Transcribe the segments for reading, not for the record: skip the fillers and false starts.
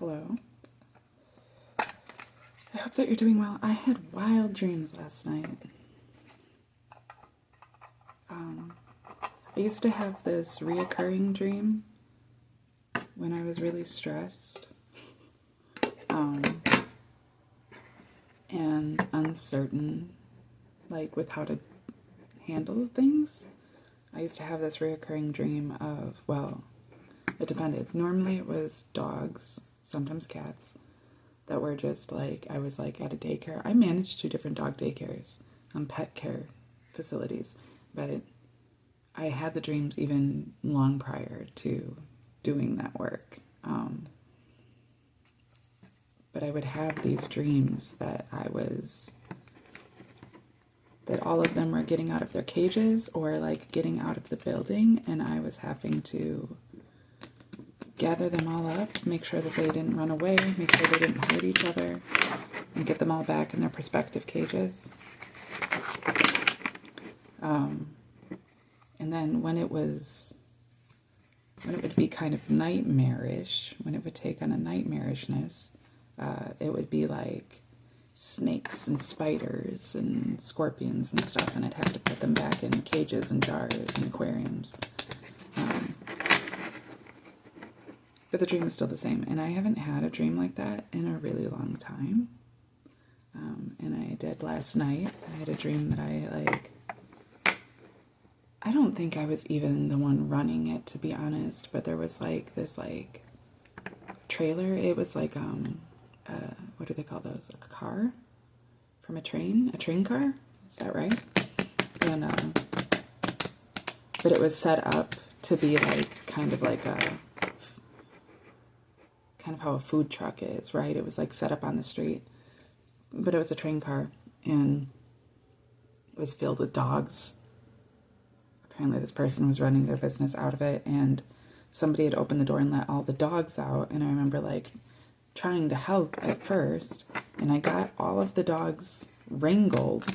Hello. I hope that you're doing well. I had wild dreams last night. I used to have this reoccurring dream when I was really stressed and uncertain, like with how to handle things. I used to have this reoccurring dream of, well, it depended. Normally it was dogs, sometimes cats, that were just like, I was like at a daycare. I managed 2 different dog daycares, pet care facilities, but I had the dreams even long prior to doing that work. But I would have these dreams that that all of them were getting out of their cages or like getting out of the building, and I was having to gather them all up, make sure that they didn't run away, make sure they didn't hurt each other, and get them all back in their respective cages. And then when it would be kind of nightmarish, when it would take on a nightmarishness, it would be like snakes and spiders and scorpions and stuff, and I'd have to put them back in cages and jars and aquariums. But the dream is still the same, and I haven't had a dream like that in a really long time. And I did last night. I had a dream that I don't think I was even the one running it, to be honest, but there was like this like trailer. It was like, what do they call those? A car from a train car? Is that right? And, but it was set up to be like, kind of how a food truck is, right? It was like set up on the street, but it was a train car, and it was filled with dogs. Apparently this person was running their business out of it, and somebody had opened the door and let all the dogs out, and I remember like trying to help at first, and I got all of the dogs wrangled,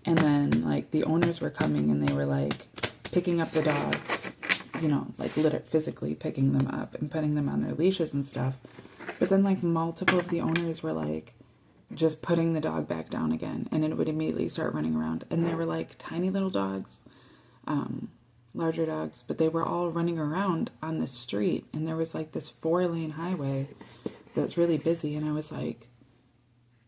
and then like the owners were coming and they were like picking up the dogs, you know, like physically picking them up and putting them on their leashes and stuff. But then like multiple of the owners were like just putting the dog back down again, and it would immediately start running around, and they were like tiny little dogs, larger dogs, but they were all running around on the street, and there was like this 4-lane highway that's really busy, and I was like,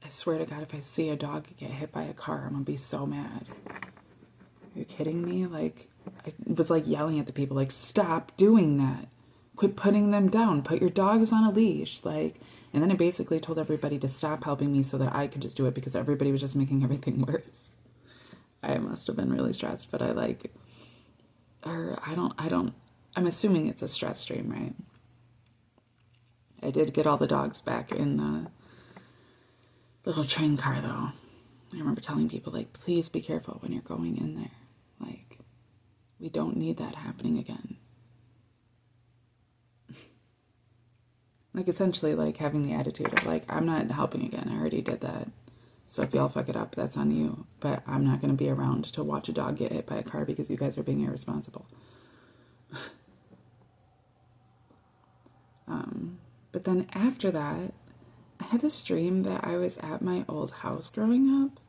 I swear to God, if I see a dog get hit by a car, I'm gonna be so mad. Are you kidding me? Like, I was like yelling at the people, like, stop doing that. Quit putting them down. Put your dogs on a leash. Like, and then I basically told everybody to stop helping me so that I could just do it, because everybody was just making everything worse. I must have been really stressed, but I'm assuming it's a stress dream, right? I did get all the dogs back in the little train car, though. I remember telling people, like, please be careful when you're going in there. Like, we don't need that happening again. Like, essentially, like, having the attitude of, like, I'm not helping again. I already did that. So if y'all fuck it up, that's on you. But I'm not going to be around to watch a dog get hit by a car because you guys are being irresponsible. But then after that, I had this dream that I was at my old house growing up,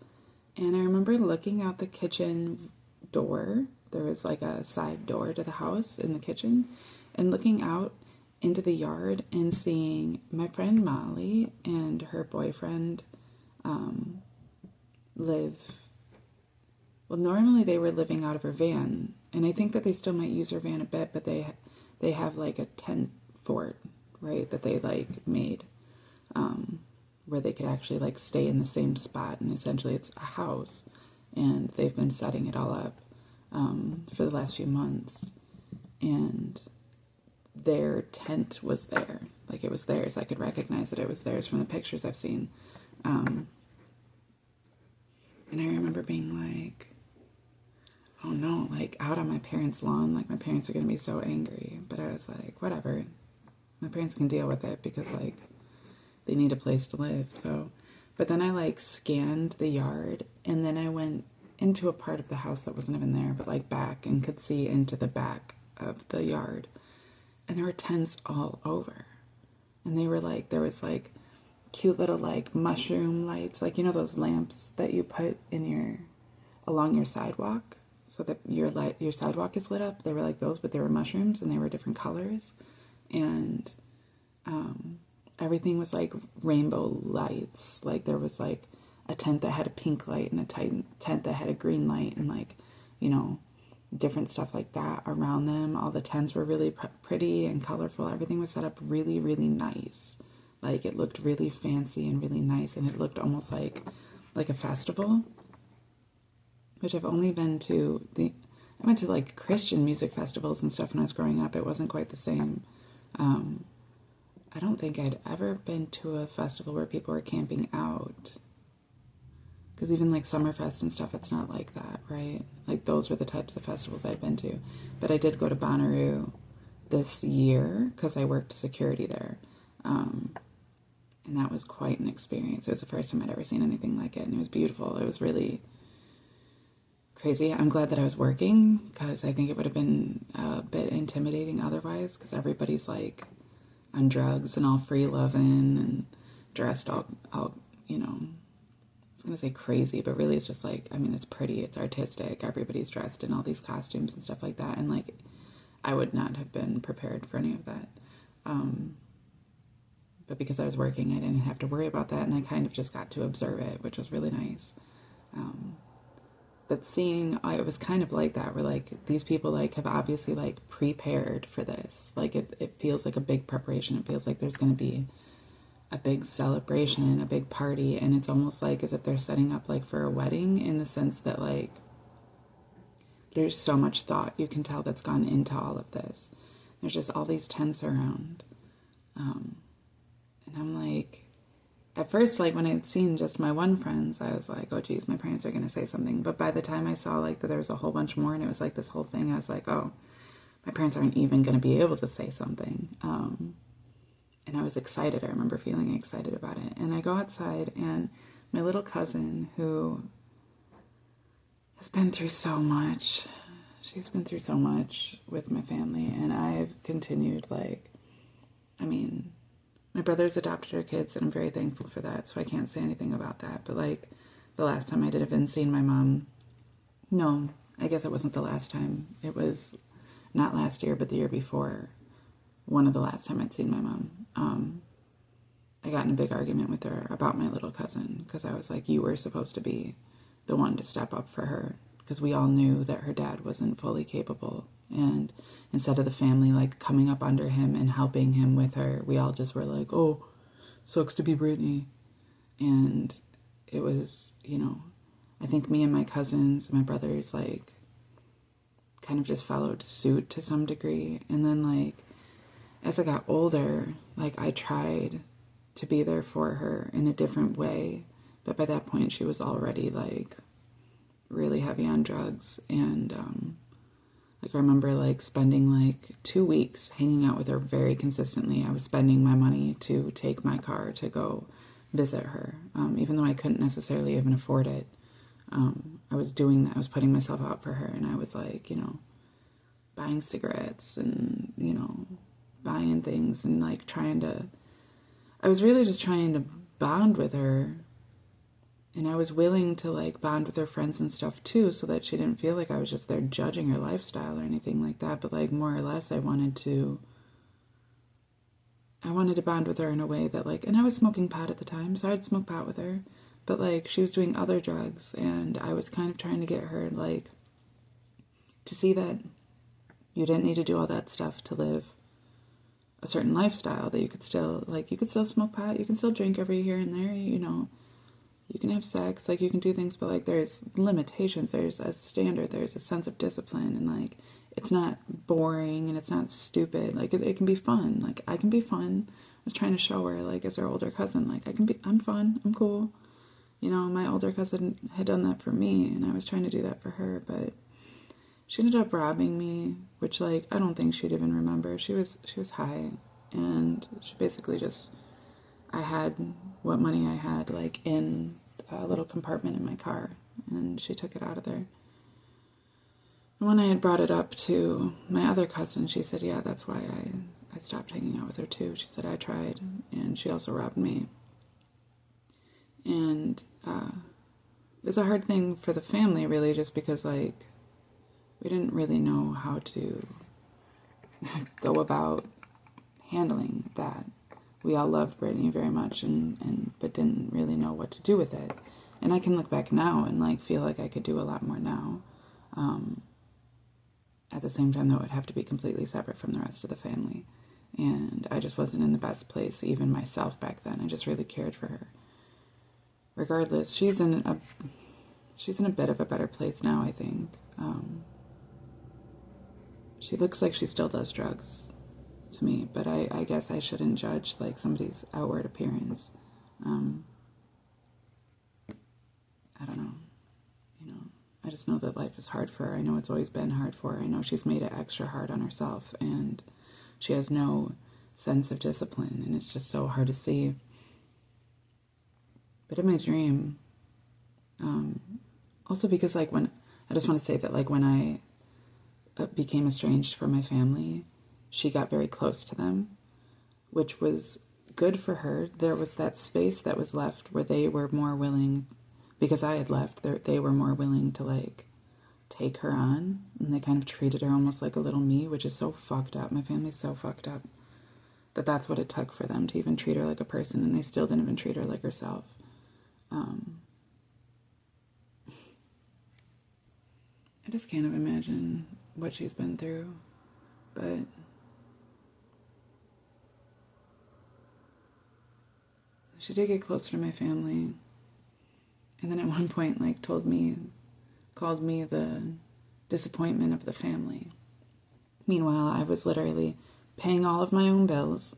and I remember looking out the kitchen door. There was like a side door to the house in the kitchen, and looking out into the yard and seeing my friend Molly and her boyfriend live. Well, normally they were living out of her van, and I think that they still might use her van a bit, but they have like a tent fort, right, that they like made, where they could actually like stay in the same spot, and essentially it's a house, and they've been setting it all up for the last few months, and their tent was there, like it was theirs. I could recognize that it was theirs from the pictures I've seen, and I remember being like, oh no, like out on my parents' lawn, like my parents are gonna be so angry, but I was like, whatever, my parents can deal with it because like they need a place to live. So, but then I like scanned the yard, and then I went into a part of the house that wasn't even there, but like back, and could see into the back of the yard, and there were tents all over. And they were like, there was like cute little like mushroom lights, like, you know, those lamps that you put in along your sidewalk so that your sidewalk is lit up. They were like those, but they were mushrooms and they were different colors. And everything was like rainbow lights. Like there was like a tent that had a pink light and a tent that had a green light, and like, you know, different stuff like that around them. All the tents were really pretty and colorful. Everything was set up really, really nice. Like it looked really fancy and really nice, and it looked almost like a festival, which I've only been to I went to like Christian music festivals and stuff when I was growing up. It wasn't quite the same. I don't think I'd ever been to a festival where people were camping out. Because even like Summerfest and stuff, it's not like that, right? Like those were the types of festivals I'd been to. But I did go to Bonnaroo this year because I worked security there. And that was quite an experience. It was the first time I'd ever seen anything like it. And it was beautiful. It was really crazy. I'm glad that I was working because I think it would have been a bit intimidating otherwise, because everybody's like on drugs and all free loving and dressed all, you know, I was going to say crazy, but really it's just like, I mean, it's pretty, it's artistic. Everybody's dressed in all these costumes and stuff like that. And like, I would not have been prepared for any of that. But because I was working, I didn't have to worry about that. And I kind of just got to observe it, which was really nice. But seeing, it was kind of like that, where like these people like have obviously like prepared for this. Like it feels like a big preparation. It feels like there's going to be a big celebration, a big party. And it's almost like as if they're setting up like for a wedding, in the sense that like there's so much thought you can tell that's gone into all of this. There's just all these tents around. And I'm like, at first, like when I'd seen just my one friends, I was like, oh geez, my parents are going to say something. But by the time I saw like that there was a whole bunch more and it was like this whole thing, I was like, oh, my parents aren't even going to be able to say something. And I was excited. I remember feeling excited about it. And I go outside, and my little cousin, who has been through so much, she's been through so much with my family, and I've continued, like, I mean, my brother's adopted her kids, and I'm very thankful for that, so I can't say anything about that. But like the last time I did have been seeing my mom, no, I guess it wasn't the last time. It was not last year, but the year before. One of the last time I'd seen my mom. I got in a big argument with her about my little cousin, because I was like, you were supposed to be the one to step up for her, because we all knew that her dad wasn't fully capable. And instead of the family like coming up under him and helping him with her, we all just were like, oh, sucks to be Brittany. And it was, you know, I think me and my cousins, my brothers, like kind of just followed suit to some degree. And then like as I got older, like I tried to be there for her in a different way, but by that point she was already like really heavy on drugs. And like I remember like spending like 2 weeks hanging out with her very consistently. I was spending my money to take my car to go visit her, even though I couldn't necessarily even afford it. I was doing that. I was putting myself out for her, and I was like, you know, buying cigarettes and, you know, buying things and like I was really just trying to bond with her. And I was willing to like bond with her friends and stuff too, so that she didn't feel like I was just there judging her lifestyle or anything like that. But like more or less I wanted to bond with her in a way that like, and I was smoking pot at the time, so I'd smoke pot with her. But like she was doing other drugs, and I was kind of trying to get her like to see that you didn't need to do all that stuff to live a certain lifestyle, that you could still smoke pot, you can still drink every here and there, you know. You can have sex, like you can do things, but like there's limitations, there's a standard, there's a sense of discipline, and like it's not boring and it's not stupid. Like it can be fun. Like I can be fun. I was trying to show her, like as her older cousin, like I'm fun, I'm cool. You know, my older cousin had done that for me, and I was trying to do that for her, but she ended up robbing me, which like I don't think she'd even remember. She was high, and she basically just, I had what money I had like in a little compartment in my car, and she took it out of there. And when I had brought it up to my other cousin, she said, yeah, that's why I stopped hanging out with her too. She said I tried, and she also robbed me. And it was a hard thing for the family, really, just because, like, we didn't really know how to go about handling that. We all loved Brittany very much, but didn't really know what to do with it. And I can look back now and, like, feel like I could do a lot more now. At the same time, though, it would have to be completely separate from the rest of the family. And I just wasn't in the best place, even myself, back then. I just really cared for her. Regardless, she's in a bit of a better place now, I think. She looks like she still does drugs to me, but I guess I shouldn't judge, like, somebody's outward appearance. I don't know. You know, I just know that life is hard for her. I know it's always been hard for her. I know she's made it extra hard on herself, and she has no sense of discipline, and it's just so hard to see. But in my dream, also because, like, I just want to say that, like, when I became estranged from my family, she got very close to them, which was good for her. There was that space that was left where they were more willing, because I had left, they were more willing to, like, take her on, and they kind of treated her almost like a little me, which is so fucked up. My family's so fucked up that that's what it took for them to even treat her like a person, and they still didn't even treat her like herself. I just can't even imagine what she's been through, but she did get closer to my family, and then at one point, like, called me the disappointment of the family. Meanwhile, I was literally paying all of my own bills,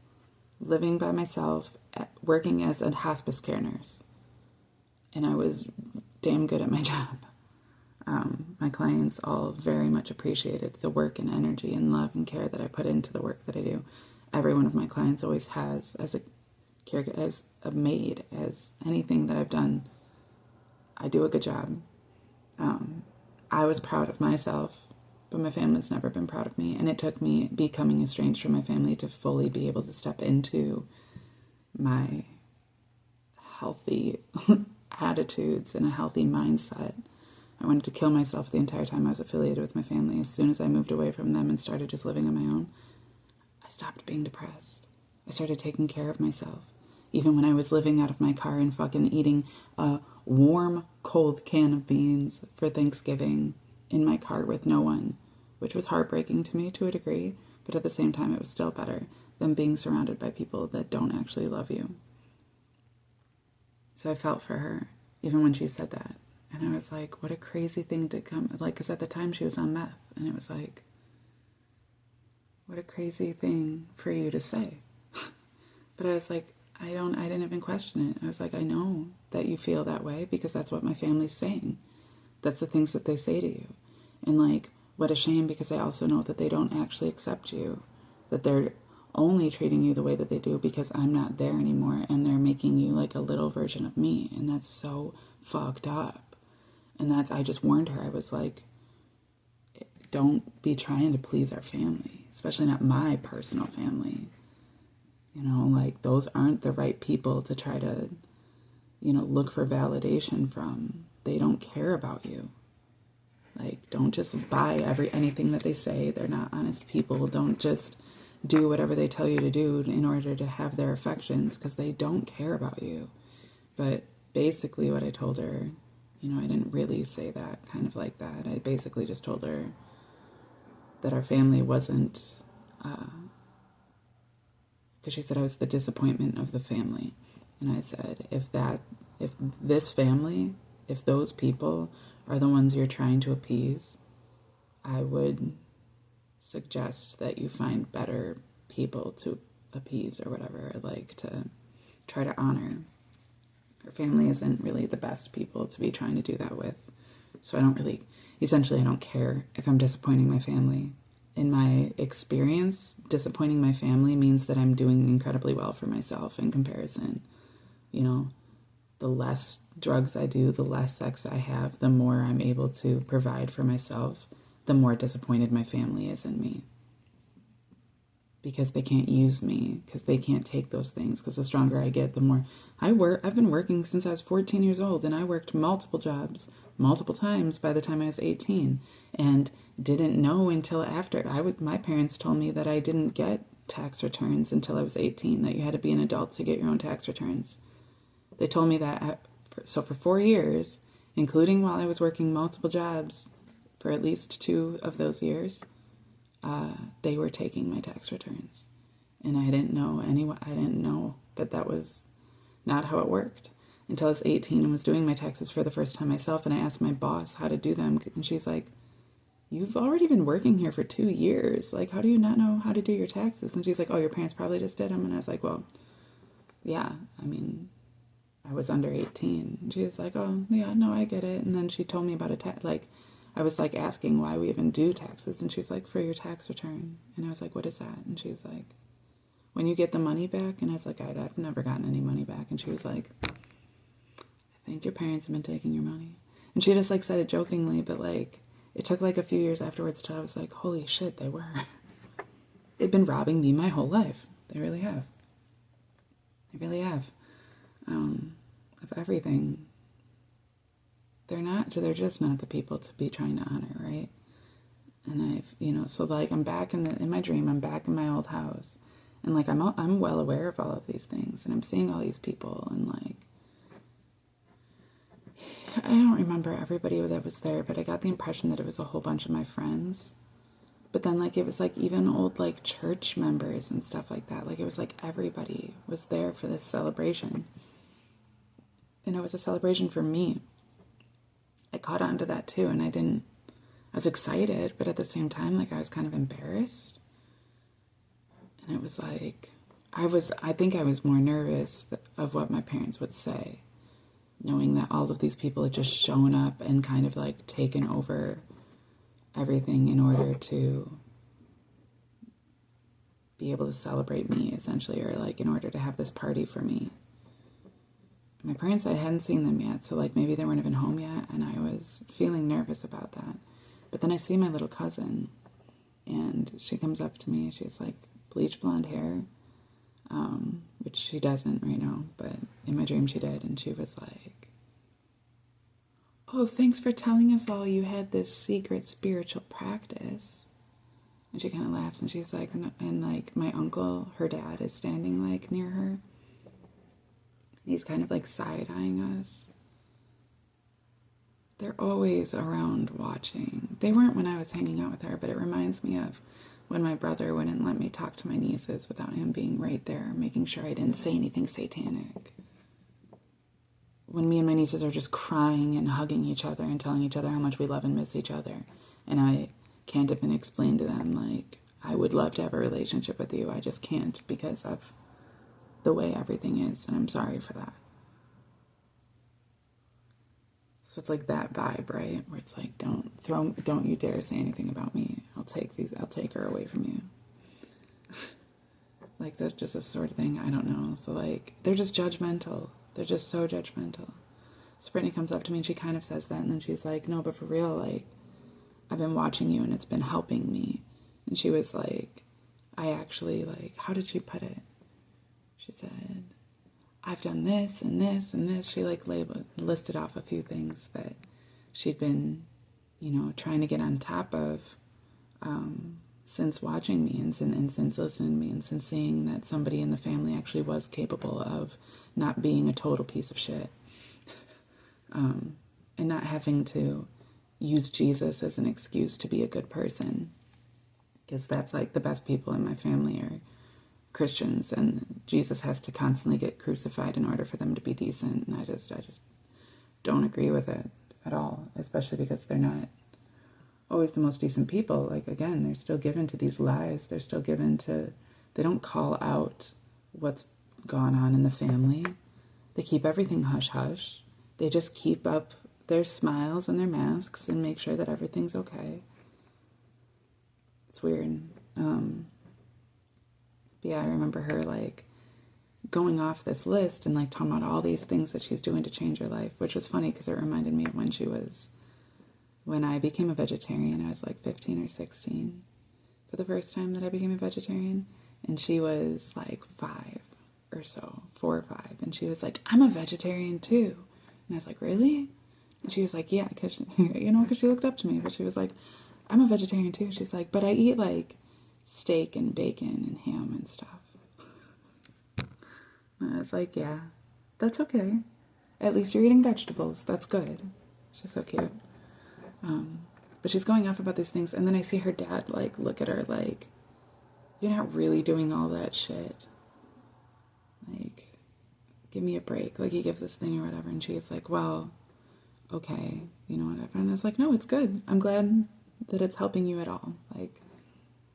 living by myself, working as a hospice care nurse, and I was damn good at my job. My clients all very much appreciated the work and energy and love and care that I put into the work that I do. Every one of my clients always has, as a maid, as anything that I've done, I do a good job. I was proud of myself, but my family's never been proud of me, and it took me becoming estranged from my family to fully be able to step into my healthy attitudes and a healthy mindset. I wanted to kill myself the entire time I was affiliated with my family. As soon as I moved away from them and started just living on my own, I stopped being depressed. I started taking care of myself. Even when I was living out of my car and fucking eating a warm, cold can of beans for Thanksgiving in my car with no one, which was heartbreaking to me to a degree, but at the same time it was still better than being surrounded by people that don't actually love you. So I felt for her, even when she said that. And I was like, what a crazy thing to come, like, because at the time she was on meth, and it was like, what a crazy thing for you to say. But I was like, I didn't even question it. I was like, I know that you feel that way because that's what my family's saying. That's the things that they say to you. And, like, what a shame, because I also know that they don't actually accept you, that they're only treating you the way that they do because I'm not there anymore, and they're making you like a little version of me, and that's so fucked up. And I just warned her. I was like, don't be trying to please our family, especially not my personal family. You know, like, those aren't the right people to try to, you know, look for validation from. They don't care about you. Like, don't just buy anything that they say. They're not honest people. Don't just do whatever they tell you to do in order to have their affections, because they don't care about you. But basically what I told her, you know, I didn't really say that kind of like that. I basically just told her that our family wasn't, because she said I was the disappointment of the family. And I said, if this family, if those people are the ones you're trying to appease, I would suggest that you find better people to appease or whatever, like to try to honor. Her family isn't really the best people to be trying to do that with. So I don't care if I'm disappointing my family. In my experience, disappointing my family means that I'm doing incredibly well for myself in comparison. You know, the less drugs I do, the less sex I have, the more I'm able to provide for myself, the more disappointed my family is in me. because they can't use me, because they can't take those things, because the stronger I get, the more I work. I've been working since I was 14 years old, and I worked multiple jobs, multiple times by the time I was 18, and didn't know until after. My parents told me that I didn't get tax returns until I was 18, that you had to be an adult to get your own tax returns. They told me that, so for 4 years, including while I was working multiple jobs for at least 2 of those years, they were taking my tax returns. And I didn't know that was not how it worked until I was 18 and was doing my taxes for the first time myself. And I asked my boss how to do them. And she's like, you've already been working here for 2 years. Like, how do you not know how to do your taxes? And she's like, oh, your parents probably just did them. And I was like, well, yeah, I mean, I was under 18. And she was like, oh, yeah, no, I get it. And then she told me about I was like asking why we even do taxes. And she's like, for your tax return. And I was like, what is that? And she was like, when you get the money back. And I was like, I've never gotten any money back. And she was like, I think your parents have been taking your money. And she just like said it jokingly, but like it took like a few years afterwards till I was like, holy shit, they were. They've been robbing me my whole life. They really have. They really have. Of everything. They're just not the people to be trying to honor, right? And so like I'm back in my dream, I'm back in my old house. And like I'm well aware of all of these things, and I'm seeing all these people, and like I don't remember everybody that was there, but I got the impression that it was a whole bunch of my friends. But then like it was like even old like church members and stuff like that. Like it was like everybody was there for this celebration. And it was a celebration for me. I caught on to that too, and I was excited, but at the same time, like I was kind of embarrassed. And it was like, I think I was more nervous of what my parents would say, knowing that all of these people had just shown up and kind of like taken over everything in order to be able to celebrate me, essentially, or like in order to have this party for me. My parents, I hadn't seen them yet, so like maybe they weren't even home yet, and I was feeling nervous about that. But then I see my little cousin, and she comes up to me, she's like bleach blonde hair, which she doesn't right now, but in my dream she did, and she was like, oh, thanks for telling us all you had this secret spiritual practice. And she kind of laughs, and she's like, and like my uncle, her dad, is standing like near her. He's kind of like side-eyeing us. They're always around watching. They weren't when I was hanging out with her, but it reminds me of when my brother wouldn't let me talk to my nieces without him being right there, making sure I didn't say anything satanic. When me and my nieces are just crying and hugging each other and telling each other how much we love and miss each other. And I can't even explain to them, like, I would love to have a relationship with you. I just can't because of the way everything is, and I'm sorry for that. So it's like that vibe, right? Where it's like, don't you dare say anything about me. I'll take her away from you. Like that's just a sort of thing. I don't know. So like, they're just judgmental. They're just so judgmental. So Brittany comes up to me and she kind of says that, and then she's like, no, but for real, like, I've been watching you and it's been helping me. And she was like, I actually, like, how did she put it? She said, I've done this and this and this. She like listed off a few things that she'd been, trying to get on top of since watching me and since listening to me and since seeing that somebody in the family actually was capable of not being a total piece of shit. And not having to use Jesus as an excuse to be a good person. Because that's like the best people in my family are Christians, and Jesus has to constantly get crucified in order for them to be decent, and I just don't agree with it at all, especially because they're not always the most decent people. Like, again, they're still given to these lies, they don't call out what's gone on in the family, they keep everything hush-hush, they just keep up their smiles and their masks and make sure that everything's okay. It's weird. But yeah, I remember her like going off this list and like talking about all these things that she's doing to change her life, which was funny because it reminded me of when I became a vegetarian. I was like 15 or 16 for the first time that I became a vegetarian. And she was like 5 or so, 4 or 5. And she was like, I'm a vegetarian too. And I was like, really? And she was like, yeah, because, because she looked up to me. But she was like, I'm a vegetarian too. She's like, but I eat like steak and bacon and ham and stuff. And I was like, yeah, that's okay. At least you're eating vegetables. That's good. She's so cute. But she's going off about these things. And then I see her dad like look at her like, you're not really doing all that shit. Like, give me a break. Like, he gives this thing or whatever. And she's like, well, okay, whatever. And I was like, no, it's good. I'm glad that it's helping you at all. Like,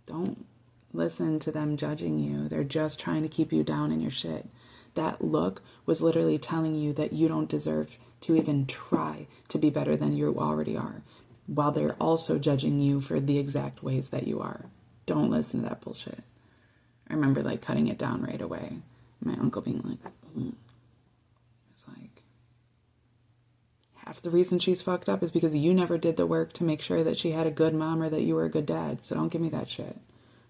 don't listen to them judging you. They're just trying to keep you down in your shit. That look was literally telling you that you don't deserve to even try to be better than you already are, while they're also judging you for the exact ways that you are. Don't listen to that bullshit. I remember like cutting it down right away. My uncle being like, It's like, half the reason she's fucked up is because you never did the work to make sure that she had a good mom or that you were a good dad. So don't give me that shit.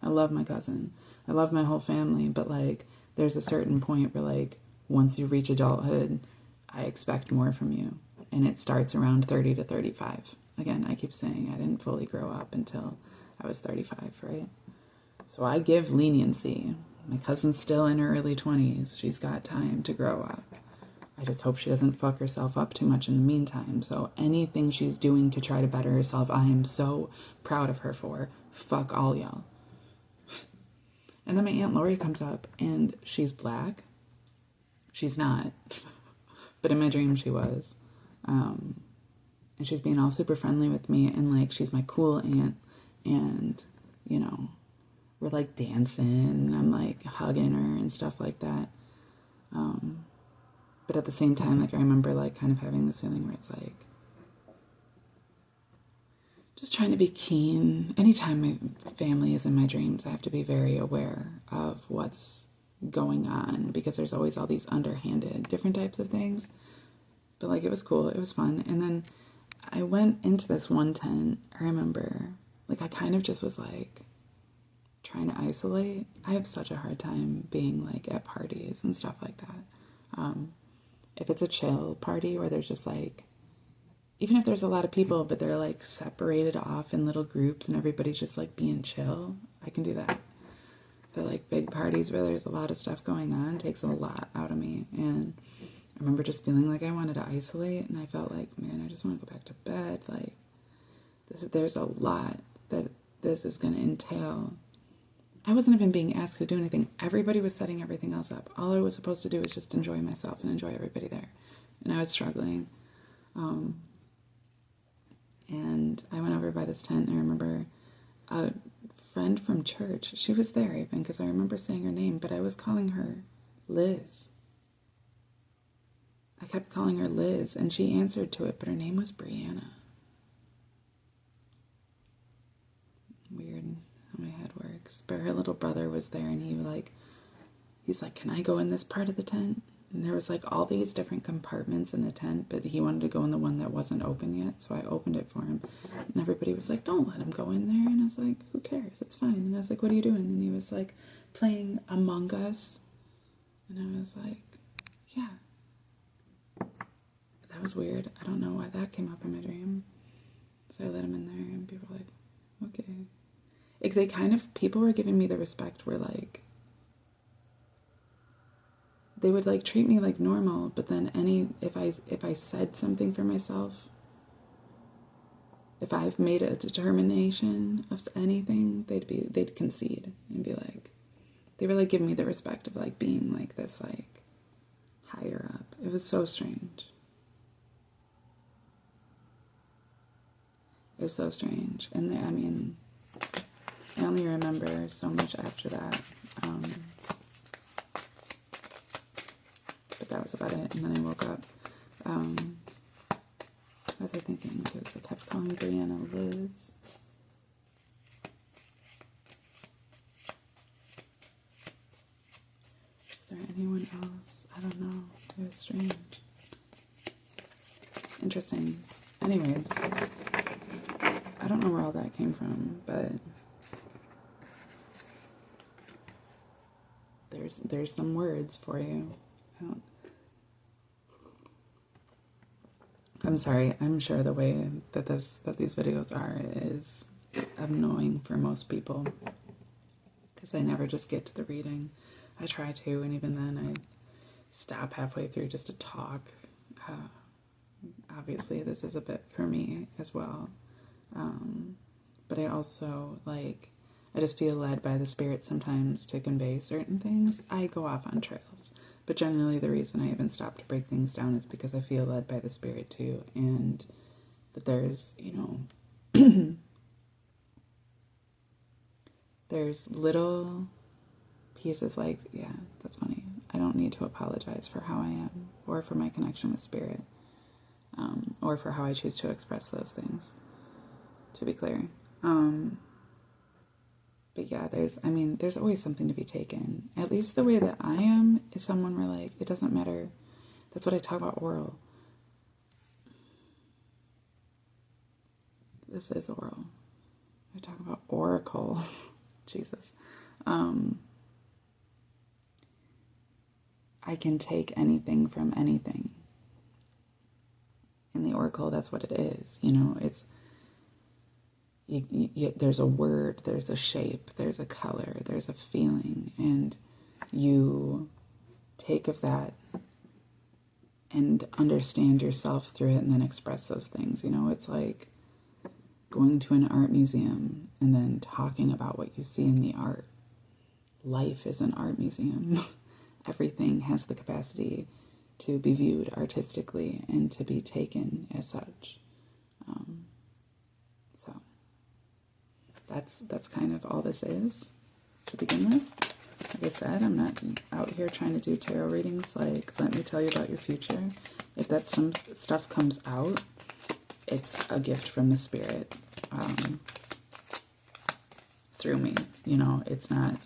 I love my cousin. I love my whole family. But like, there's a certain point where like, once you reach adulthood, I expect more from you. And it starts around 30 to 35. Again, I keep saying I didn't fully grow up until I was 35, right? So I give leniency. My cousin's still in her early 20s. She's got time to grow up. I just hope she doesn't fuck herself up too much in the meantime. So anything she's doing to try to better herself, I am so proud of her for. Fuck all y'all. And then my Aunt Lori comes up and she's black. She's not. But in my dream she was. And she's being all super friendly with me. And like, she's my cool aunt. And, we're like dancing. I'm like hugging her and stuff like that. But at the same time, like I remember like kind of having this feeling where it's like just trying to be keen. Anytime my family is in my dreams, I have to be very aware of what's going on because there's always all these underhanded different types of things. But like it was cool. It was fun. And then I went into this one tent. I remember like I kind of just was like trying to isolate. I have such a hard time being like at parties and stuff like that. If it's a chill party where there's just like, even if there's a lot of people, but they're like separated off in little groups and everybody's just like being chill, I can do that. But like big parties where there's a lot of stuff going on takes a lot out of me. And I remember just feeling like I wanted to isolate and I felt like, man, I just want to go back to bed. Like there's a lot that this is going to entail. I wasn't even being asked to do anything. Everybody was setting everything else up. All I was supposed to do was just enjoy myself and enjoy everybody there. And I was struggling. And I went over by this tent and I remember a friend from church. She was there even because I remember saying her name, but I was calling her Liz. I kept calling her Liz and she answered to it, but her name was Brianna. Weird how my head works. But her little brother was there and he's like, can I go in this part of the tent? And there was like all these different compartments in the tent, but he wanted to go in the one that wasn't open yet, so I opened it for him. And everybody was like, don't let him go in there. And I was like, who cares? It's fine. And I was like, what are you doing? And he was like, playing Among Us. And I was like, yeah. That was weird. I don't know why that came up in my dream. So I let him in there and people were like, okay. Like people were giving me the respect where like, they would like treat me like normal, but then if I said something for myself, if I've made a determination of anything, they'd concede and be like, they were like giving me the respect of like being like this like higher up. It was so strange. It was so strange. And I only remember so much after that. But that was about it. And then I woke up. What was I thinking? Because I kept calling Brianna Liz. Is there anyone else? I don't know. It was strange. Interesting. Anyways, I don't know where all that came from, but there's some words for you. I'm sorry. I'm sure the way that these videos are is annoying for most people, because I never just get to the reading. I try to, and even then I stop halfway through just to talk. Obviously, this is a bit for me as well. But I also, like, I just feel led by the Spirit sometimes to convey certain things. I go off on trails. But generally the reason I even stop to break things down is because I feel led by the Spirit too. And that there's, there's little pieces like, yeah, that's funny. I don't need to apologize for how I am, or for my connection with Spirit, or for how I choose to express those things, to be clear. But yeah, there's always something to be taken. At least the way that I am is someone where, like, it doesn't matter. That's what I talk about oral. This is oral. I talk about oracle. Jesus. I can take anything from anything. In the oracle, that's what it is. It's there's a word, there's a shape, there's a color, there's a feeling, and you take of that and understand yourself through it and then express those things. It's like going to an art museum and then talking about what you see in the art. Life is an art museum. Everything has the capacity to be viewed artistically and to be taken as such. So that's kind of all this is to begin with. Like I said, I'm not out here trying to do tarot readings like, let me tell you about your future. If that some stuff comes out, it's a gift from the Spirit through me. It's not,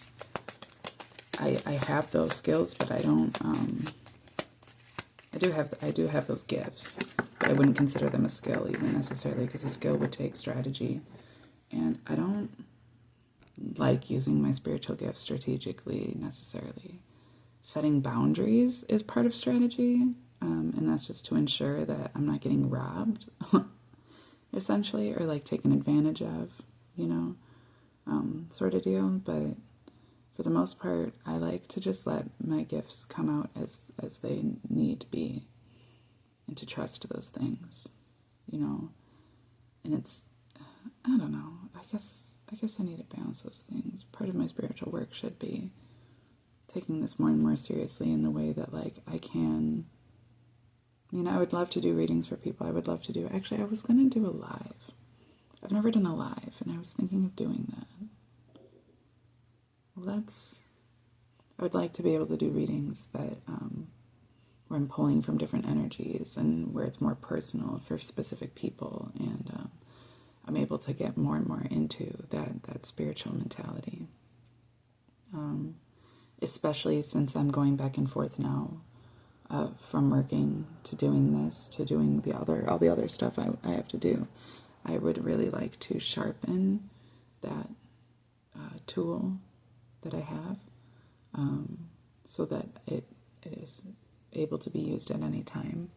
I have those skills, but I don't, I do have those gifts, but I wouldn't consider them a skill even necessarily, because a skill would take strategy. And I don't like using my spiritual gifts strategically necessarily. Setting boundaries is part of strategy, and that's just to ensure that I'm not getting robbed, essentially, or like taken advantage of, sort of deal. But for the most part, I like to just let my gifts come out as they need to be, and to trust those things, and it's, I don't know, I guess I need to balance those things. Part of my spiritual work should be taking this more and more seriously in the way that, like, I can, I would love to do readings for people. I would love to do, actually, I was going to do a live. I've never done a live, and I was thinking of doing that. Well, I would like to be able to do readings that, where I'm pulling from different energies and where it's more personal for specific people, and I'm able to get more and more into that spiritual mentality. Especially since I'm going back and forth now, from working to doing this, to doing all the other stuff I have to do. I would really like to sharpen that tool that I have, so that it is able to be used at any time.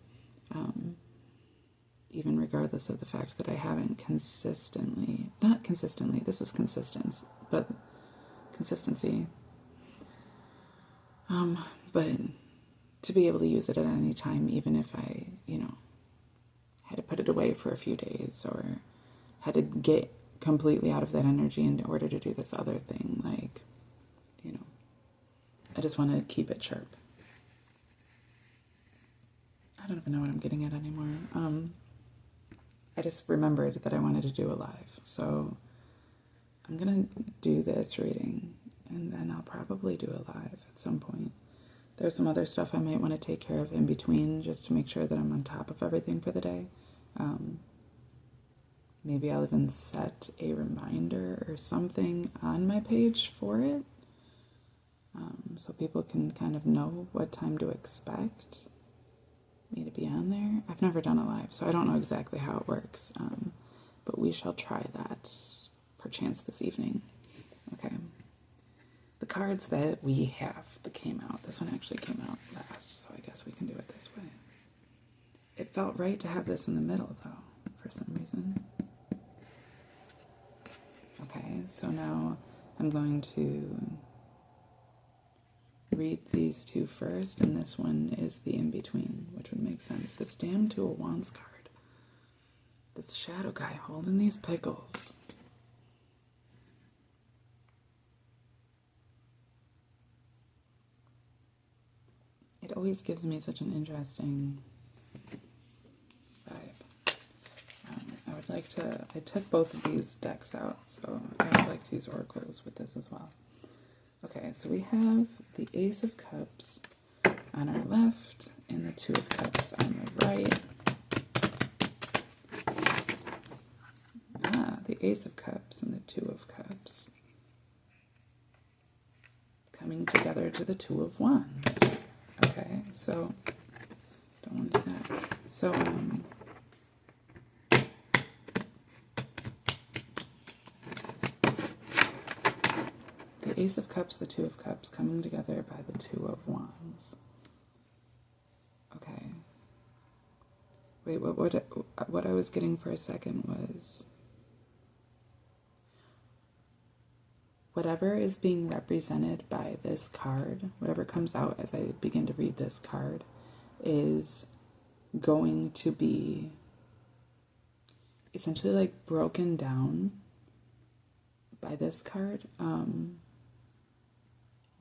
Even regardless of the fact that I haven't not consistently, this is consistency, but consistency, but to be able to use it at any time, even if I, had to put it away for a few days, or had to get completely out of that energy in order to do this other thing, like, I just want to keep it sharp. I don't even know what I'm getting at anymore. I just remembered that I wanted to do a live, so I'm gonna do this reading, and then I'll probably do a live at some point. There's some other stuff I might want to take care of in between, just to make sure that I'm on top of everything for the day. Maybe I'll even set a reminder or something on my page for it, so people can kind of know what time to expect me to be on there. I've never done a live, so I don't know exactly how it works, but we shall try that perchance this evening. Okay. The cards that we have that came out. This one actually came out last, so I guess we can do it this way. It felt right to have this in the middle, though, for some reason. Okay, so now I'm going to read these two first, and this one is the in-between, which would make sense. This damn Two of Wands card. This shadow guy holding these pickles. It always gives me such an interesting vibe. I would like to, I took both of these decks out, so I would like to use oracles with this as well. Okay, so we have the Ace of Cups on our left and the Two of Cups on the right. The Ace of Cups and the Two of Cups coming together to the Two of Wands. Okay, so don't want to do that. So the Ace of Cups, the Two of Cups coming together by the Two of Wands. Okay. Wait, what I was getting for a second was whatever is being represented by this card, whatever comes out as I begin to read this card, is going to be essentially like broken down by this card.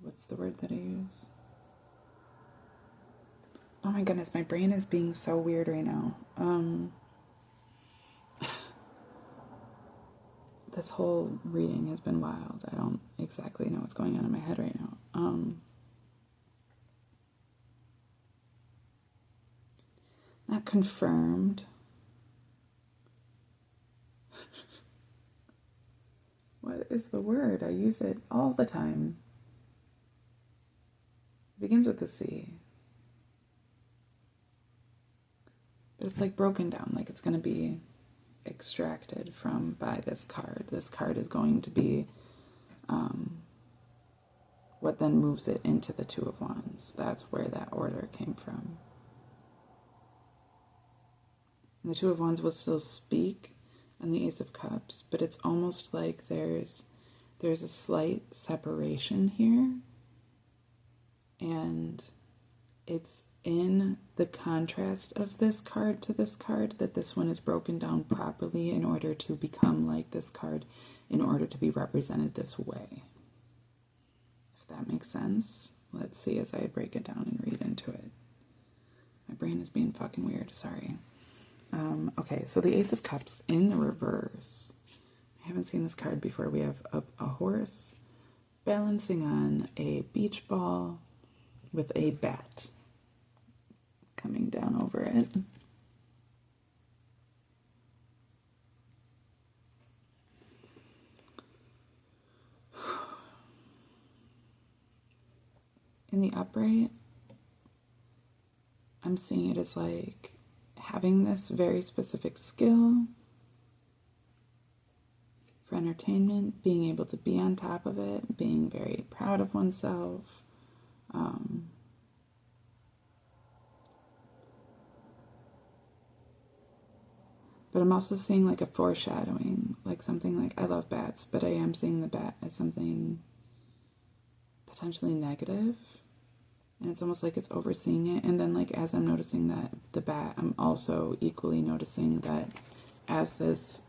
What's the word that I use? Oh my goodness, my brain is being so weird right now. This whole reading has been wild. I don't exactly know what's going on in my head right now. Not confirmed. What is the word? I use it all the time. It begins with a C. But it's like broken down, like it's going to be extracted from by this card. This card is going to be what then moves it into the Two of Wands. That's where that order came from. And the Two of Wands will still speak on the Ace of Cups, but it's almost like there's a slight separation here, and it's in the contrast of this card to this card that this one is broken down properly in order to become like this card, in order to be represented this way. If that makes sense. Let's see as I break it down and read into it. My brain is being fucking weird, sorry. Okay, so the Ace of Cups in the reverse. I haven't seen this card before. We have a horse balancing on a beach ball with a bat coming down over it. In the upright, I'm seeing it as like having this very specific skill for entertainment, being able to be on top of it, being very proud of oneself. But I'm also seeing like a foreshadowing, like something like, I love bats, but I am seeing the bat as something potentially negative. And it's almost like it's overseeing it. And then like as I'm noticing that the bat, I'm also equally noticing that as this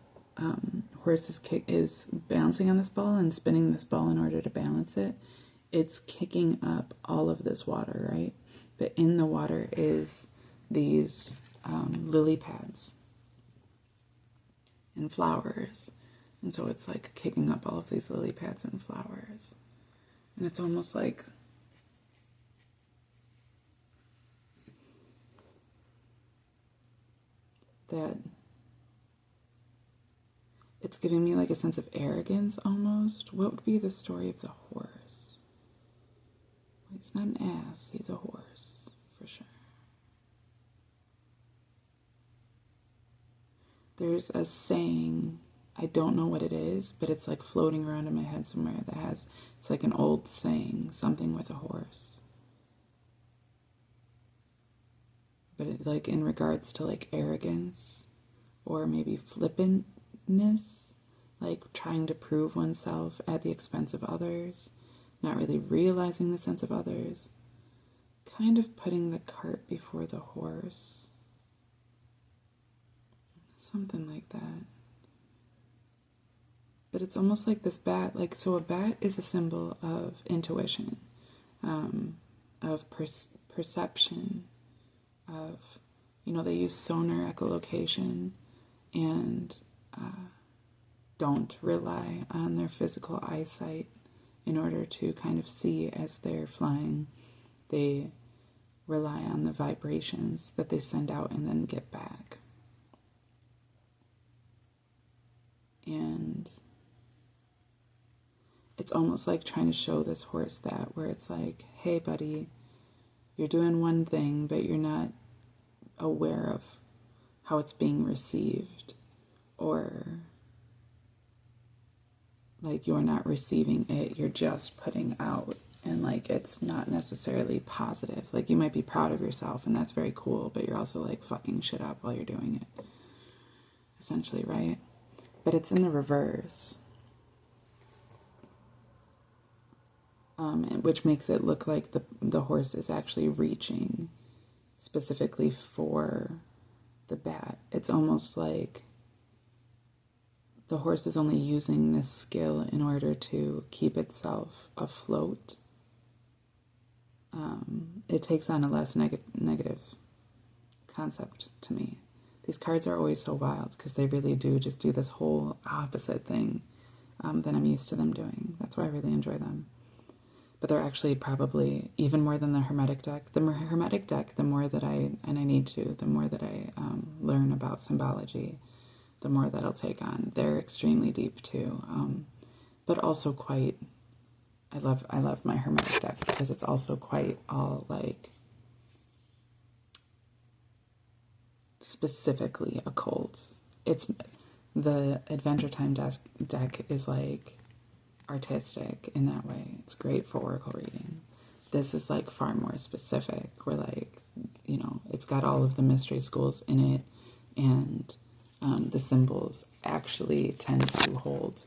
horse is bouncing on this ball and spinning this ball in order to balance it, it's kicking up all of this water, right? But in the water is these lily pads and flowers. And so it's like kicking up all of these lily pads and flowers. And it's almost like that it's giving me like a sense of arrogance almost. What would be the story of the horse? He's not an ass, he's a horse, for sure. There's a saying I don't know what it is, but it's like floating around in my head somewhere it's like an old saying, something with a horse. But it, like in regards to like arrogance or maybe flippantness, like trying to prove oneself at the expense of others, not really realizing the sense of others, kind of putting the cart before the horse. Something like that. But it's almost like this bat, like, so a bat is a symbol of intuition, of perception, of, you know, they use sonar echolocation and don't rely on their physical eyesight in order to kind of see as they're flying. They rely on the vibrations that they send out and then get back. And it's almost like trying to show this horse that, where it's like, hey buddy, you're doing one thing, but you're not aware of how it's being received, or like you're not receiving it, you're just putting out, and like it's not necessarily positive. Like you might be proud of yourself and that's very cool, but you're also like fucking shit up while you're doing it, essentially, right? But it's in the reverse, which makes it look like the horse is actually reaching specifically for the bat. It's almost like the horse is only using this skill in order to keep itself afloat. It takes on a less negative concept to me. These cards are always so wild because they really do just do this whole opposite thing that I'm used to them doing. That's why I really enjoy them. But they're actually probably even more than the Hermetic deck. The Hermetic deck, the more that I need to, the more that I learn about symbology, the more that I'll take on. They're extremely deep too, but also quite, I love my Hermetic deck because it's also quite all like specifically occult. It's the Adventure Time deck is like artistic in that way. It's great for oracle reading. This is like far more specific. Where like, you know, it's got all of the mystery schools in it, and the symbols actually tend to hold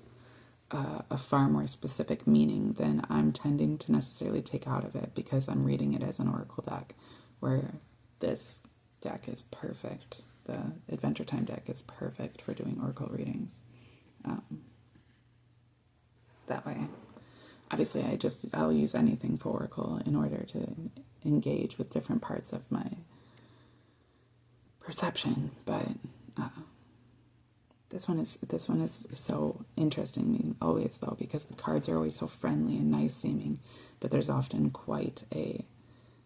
a far more specific meaning than I'm tending to necessarily take out of it because I'm reading it as an oracle deck, where this deck is perfect. The Adventure Time deck is perfect for doing oracle readings. That way. Obviously, I'll use anything for oracle in order to engage with different parts of my perception, but this one is so interesting to me always, though, because the cards are always so friendly and nice seeming, but there's often quite a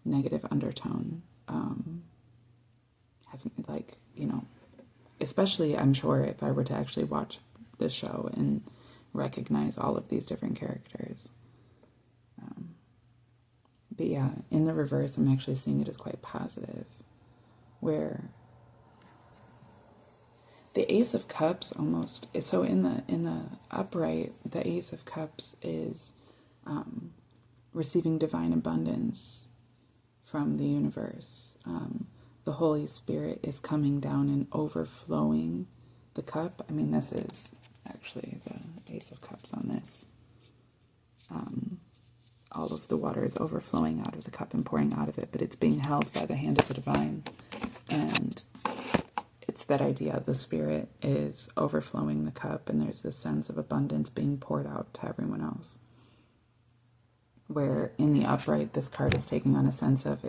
negative undertone. Having, like, you know, especially I'm sure if I were to actually watch the show and recognize all of these different characters. But yeah, in the reverse, I'm actually seeing it as quite positive, where the Ace of Cups almost, so in the upright, the Ace of Cups is receiving divine abundance from the universe. The Holy Spirit is coming down and overflowing the cup. I mean, this is actually the Ace of Cups on this. All of the water is overflowing out of the cup and pouring out of it, but it's being held by the hand of the divine. And it's that idea, the Spirit is overflowing the cup, and there's this sense of abundance being poured out to everyone else. Where in the upright, this card is taking on a sense of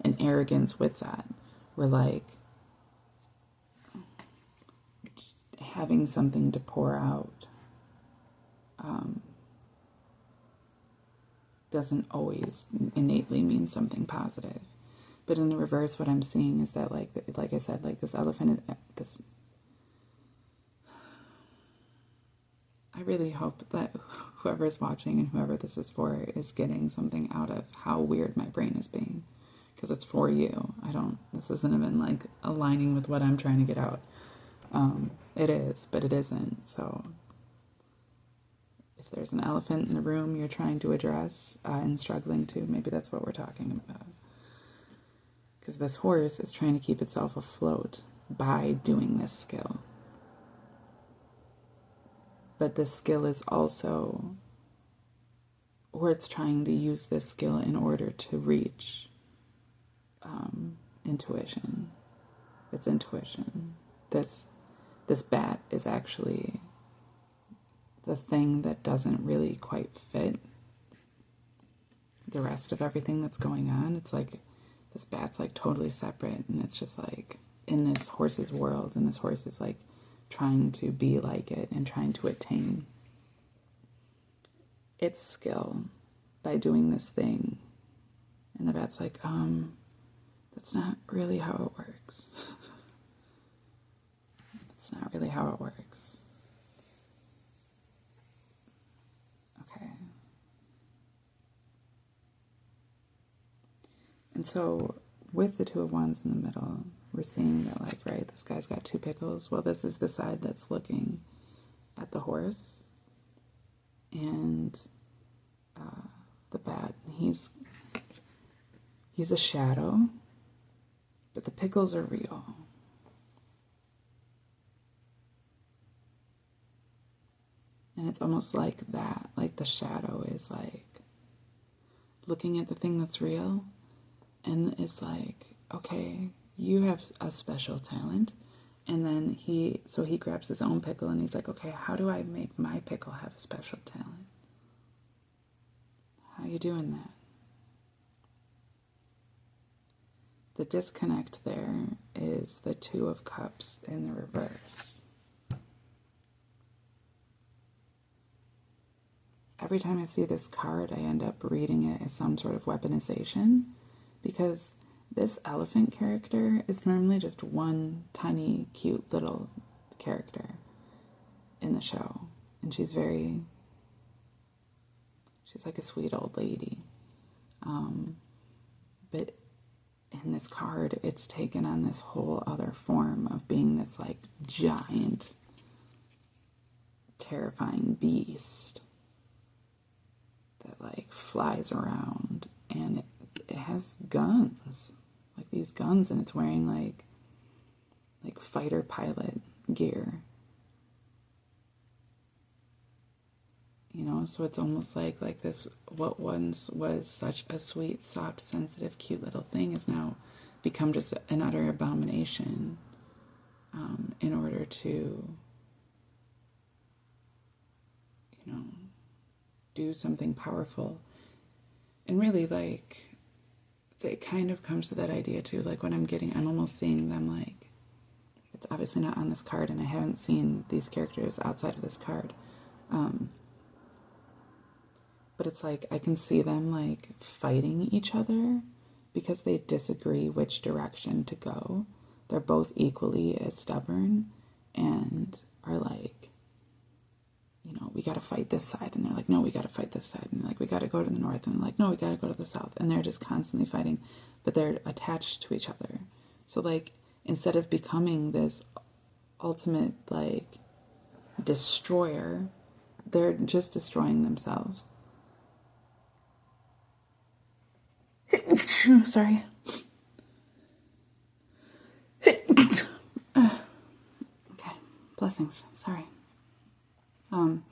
an arrogance with that. We're like having something to pour out doesn't always innately mean something positive. But in the reverse, what I'm seeing is that, like I said, like this elephant, I really hope that whoever's watching and whoever this is for is getting something out of how weird my brain is being. Because it's for you. This isn't even like aligning with what I'm trying to get out. It is, but it isn't. So if there's an elephant in the room you're trying to address and struggling to, maybe that's what we're talking about. Because this horse is trying to keep itself afloat by doing this skill. But this skill is also, or it's trying to use this skill in order to reach intuition. It's intuition. This bat is actually the thing that doesn't really quite fit the rest of everything that's going on. It's like this bat's like totally separate, and it's just like in this horse's world, and this horse is like trying to be like it and trying to attain its skill by doing this thing. And the bat's like, that's not really how it works. That's not really how it works. Okay. And so with the Two of Wands in the middle, we're seeing that, like, right, this guy's got two pickles. Well, this is the side that's looking at the horse. And the bat, he's a shadow, but the pickles are real. And it's almost like that, like the shadow is like looking at the thing that's real, and it's like, okay, you have a special talent. And then he grabs his own pickle and he's like, okay, how do I make my pickle have a special talent? How are you doing that? The disconnect there is the Two of Cups in the reverse. Every time I see this card, I end up reading it as some sort of weaponization, because this elephant character is normally just one tiny, cute little character in the show. And she's like a sweet old lady. But in this card, it's taken on this whole other form of being this like giant, terrifying beast that like flies around, and it has guns, like these guns, and it's wearing like fighter pilot gear, you know. So it's almost like this, what once was such a sweet, soft, sensitive, cute little thing is now become just an utter abomination, in order to, you know, do something powerful. And really, like, it kind of comes to that idea too, like when I'm almost seeing them, like, it's obviously not on this card, and I haven't seen these characters outside of this card, but it's like I can see them like fighting each other because they disagree which direction to go. They're both equally as stubborn and are like, you know, we got to fight this side. And they're like, no, we got to fight this side. And like, we got to go to the north. And like, no, we got to go to the south. And they're just constantly fighting, but they're attached to each other. So like, instead of becoming this ultimate like destroyer, they're just destroying themselves. Sorry. Okay. Blessings. Sorry. And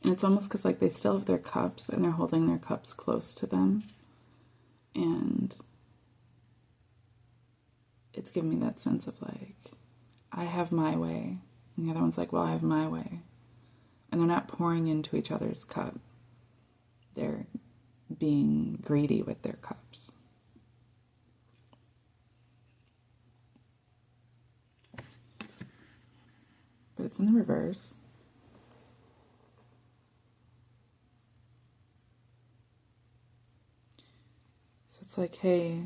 it's almost because like they still have their cups and they're holding their cups close to them, and it's giving me that sense of like, I have my way, and the other one's like, well, I have my way. And they're not pouring into each other's cup. They're being greedy with their cups. But it's in the reverse. So it's like, hey,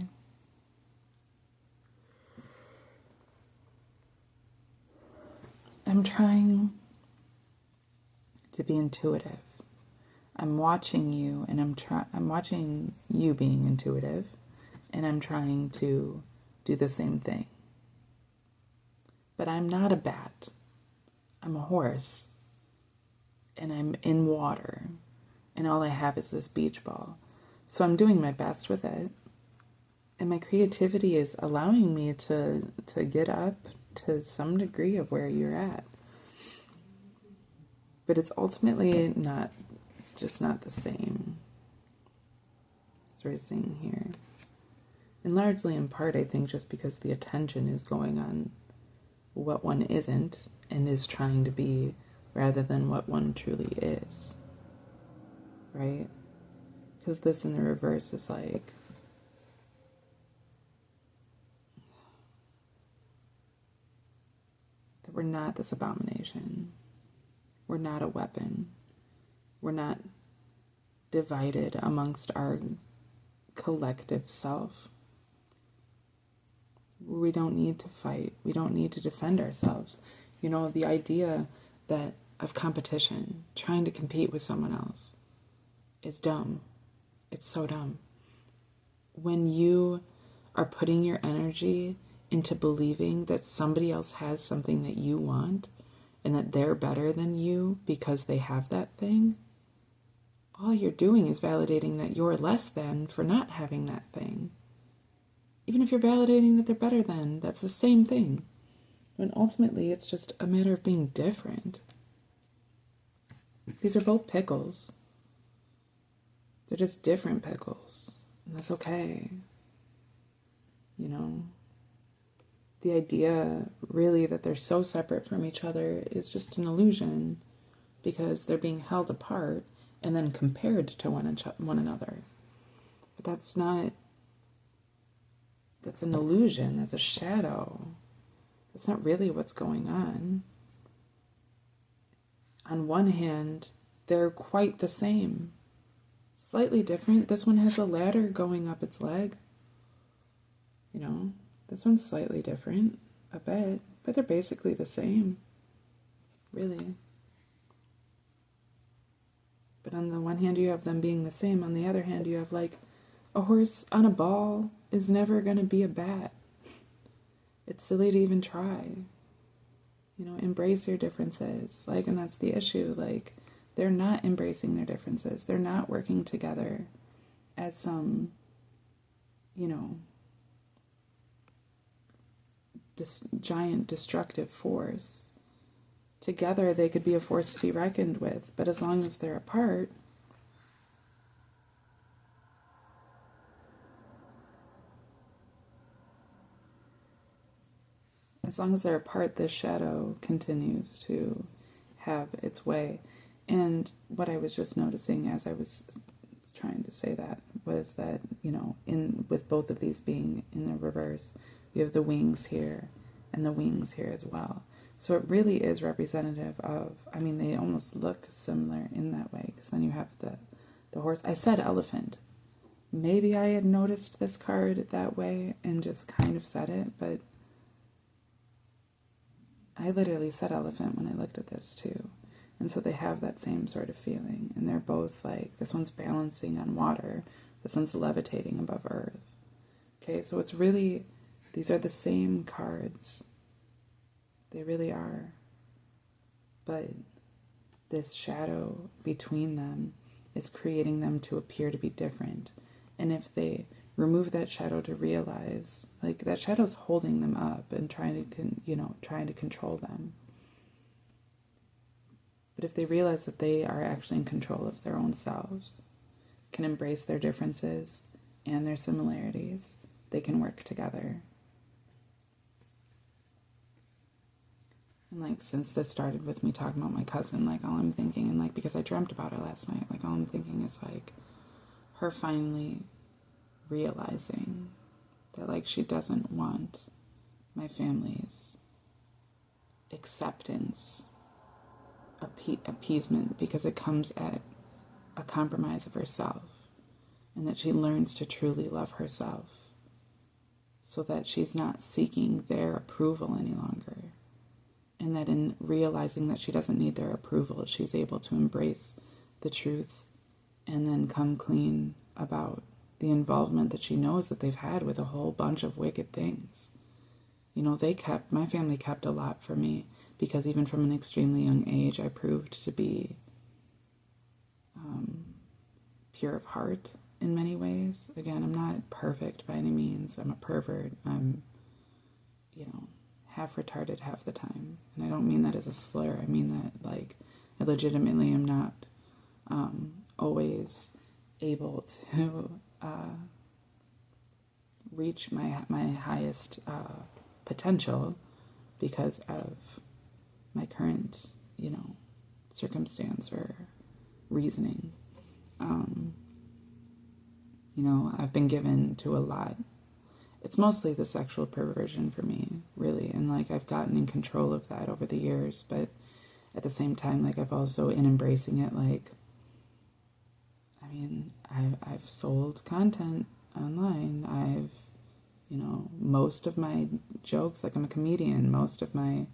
I'm trying to be intuitive. I'm watching you, and I'm watching you being intuitive, and I'm trying to do the same thing. But I'm not a bat. I'm a horse. And I'm in water. And all I have is this beach ball. So I'm doing my best with it. And my creativity is allowing me to get up to some degree of where you're at. But it's ultimately not the same as we're seeing here. And largely in part, I think, just because the attention is going on what one isn't and is trying to be rather than what one truly is. Right? Because this in the reverse is like, that we're not this abomination. We're not a weapon. We're not divided amongst our collective self. We don't need to fight. We don't need to defend ourselves. You know, the idea that of competition, trying to compete with someone else, is dumb. It's so dumb. When you are putting your energy into believing that somebody else has something that you want and that they're better than you because they have that thing, all you're doing is validating that you're less than for not having that thing. Even if you're validating that they're better than, that's the same thing. When ultimately it's just a matter of being different. These are both pickles. They're just different pickles. And that's okay. You know? The idea really that they're so separate from each other is just an illusion because they're being held apart and then compared to one another. But that's an illusion, that's a shadow. That's not really what's going on. On one hand, they're quite the same. Slightly different. This one has a ladder going up its leg. You know, this one's slightly different, a bit, but they're basically the same. Really. But on the one hand, you have them being the same. On the other hand, you have like a horse on a ball is never going to be a bat. It's silly to even try. You know, embrace your differences. Like, and that's the issue. Like, they're not embracing their differences. They're not working together as some, you know, this giant destructive force. Together, they could be a force to be reckoned with. But as long as they're apart, this shadow continues to have its way. And what I was just noticing as I was trying to say that was that, you know, with both of these being in the reverse, we have the wings here and the wings here as well. So it really is representative of, I mean, they almost look similar in that way, because then you have the horse. I said elephant. Maybe I had noticed this card that way and just kind of said it, but I literally said elephant when I looked at this too. And so they have that same sort of feeling. And they're both like, this one's balancing on water, this one's levitating above earth. Okay, so it's really, these are the same cards. They really are. But this shadow between them is creating them to appear to be different. And if they remove that shadow to realize, like, that shadow's holding them up and trying to control them. But if they realize that they are actually in control of their own selves, can embrace their differences and their similarities, they can work together. And like, since this started with me talking about my cousin, like, all I'm thinking, and like, because I dreamt about her last night, like, all I'm thinking is like her finally realizing that, like, she doesn't want my family's acceptance, appeasement, because it comes at a compromise of herself, and that she learns to truly love herself so that she's not seeking their approval any longer, and that in realizing that she doesn't need their approval, she's able to embrace the truth and then come clean about the involvement that she knows that they've had with a whole bunch of wicked things. You know, my family kept a lot for me, because even from an extremely young age, I proved to be pure of heart in many ways. Again, I'm not perfect by any means. I'm a pervert. I'm, half retarded half the time. And I don't mean that as a slur. I mean that, like, I legitimately am not always able to reach my highest potential because of my current, circumstance or reasoning. I've been given to a lot. It's mostly the sexual perversion for me, really. And, like, I've gotten in control of that over the years. But at the same time, like, I've also, in embracing it, like, I've sold content online. Most of my jokes, like, I'm a comedian. Most of my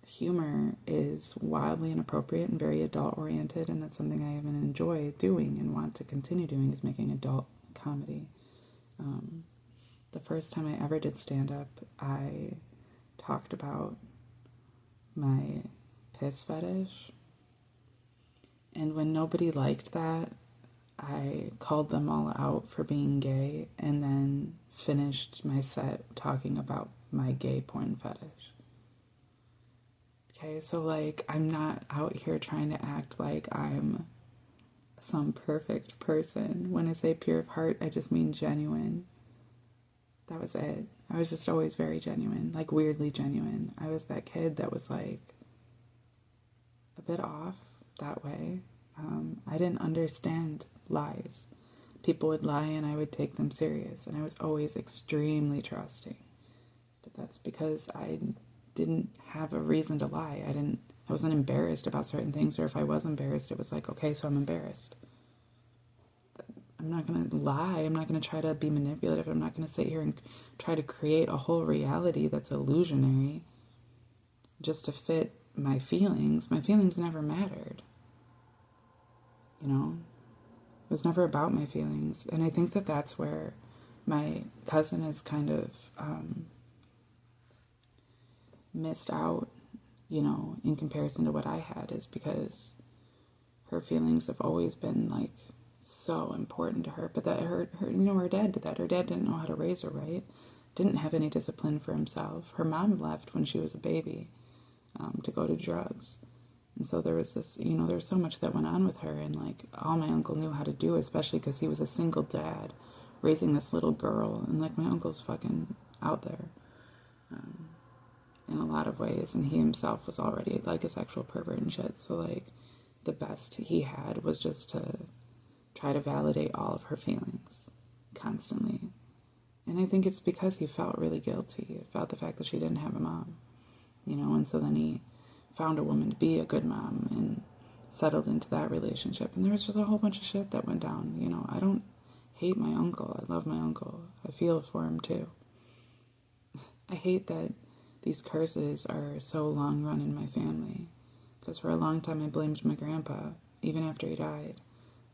humor is wildly inappropriate and very adult-oriented, and that's something I even enjoy doing and want to continue doing, is making adult comedy. The first time I ever did stand-up, I talked about my piss fetish, and when nobody liked that, I called them all out for being gay, and then finished my set talking about my gay porn fetish. Okay, so, like, I'm not out here trying to act like I'm some perfect person. When I say pure of heart, I just mean genuine. That was it. I was just always very genuine, like, weirdly genuine. I was that kid that was, like, a bit off that way. I didn't understand lies. People would lie and I would take them serious, and I was always extremely trusting. But that's because I didn't have a reason to lie. I wasn't embarrassed about certain things, or if I was embarrassed, it was like, okay, so I'm embarrassed. I'm not going to lie. I'm not going to try to be manipulative. I'm not going to sit here and try to create a whole reality that's illusionary just to fit my feelings. My feelings never mattered. It was never about my feelings. And I think that that's where my cousin is kind of missed out, in comparison to what I had, is because her feelings have always been, like, so important to her. But that her dad did that. Her dad didn't know how to raise her right. Didn't have any discipline for himself. Her mom left when she was a baby to go to drugs. And so there was this, there was so much that went on with her, and, like, all my uncle knew how to do, especially because he was a single dad raising this little girl, and, like, my uncle's fucking out there in a lot of ways, and he himself was already, like, a sexual pervert and shit. So, like, the best he had was just to try to validate all of her feelings constantly. And I think it's because he felt really guilty about the fact that she didn't have a mom, and so then he found a woman to be a good mom and settled into that relationship. And there was just a whole bunch of shit that went down. I don't hate my uncle. I love my uncle. I feel for him too. I hate that these curses are so long run in my family, because for a long time I blamed my grandpa, even after he died.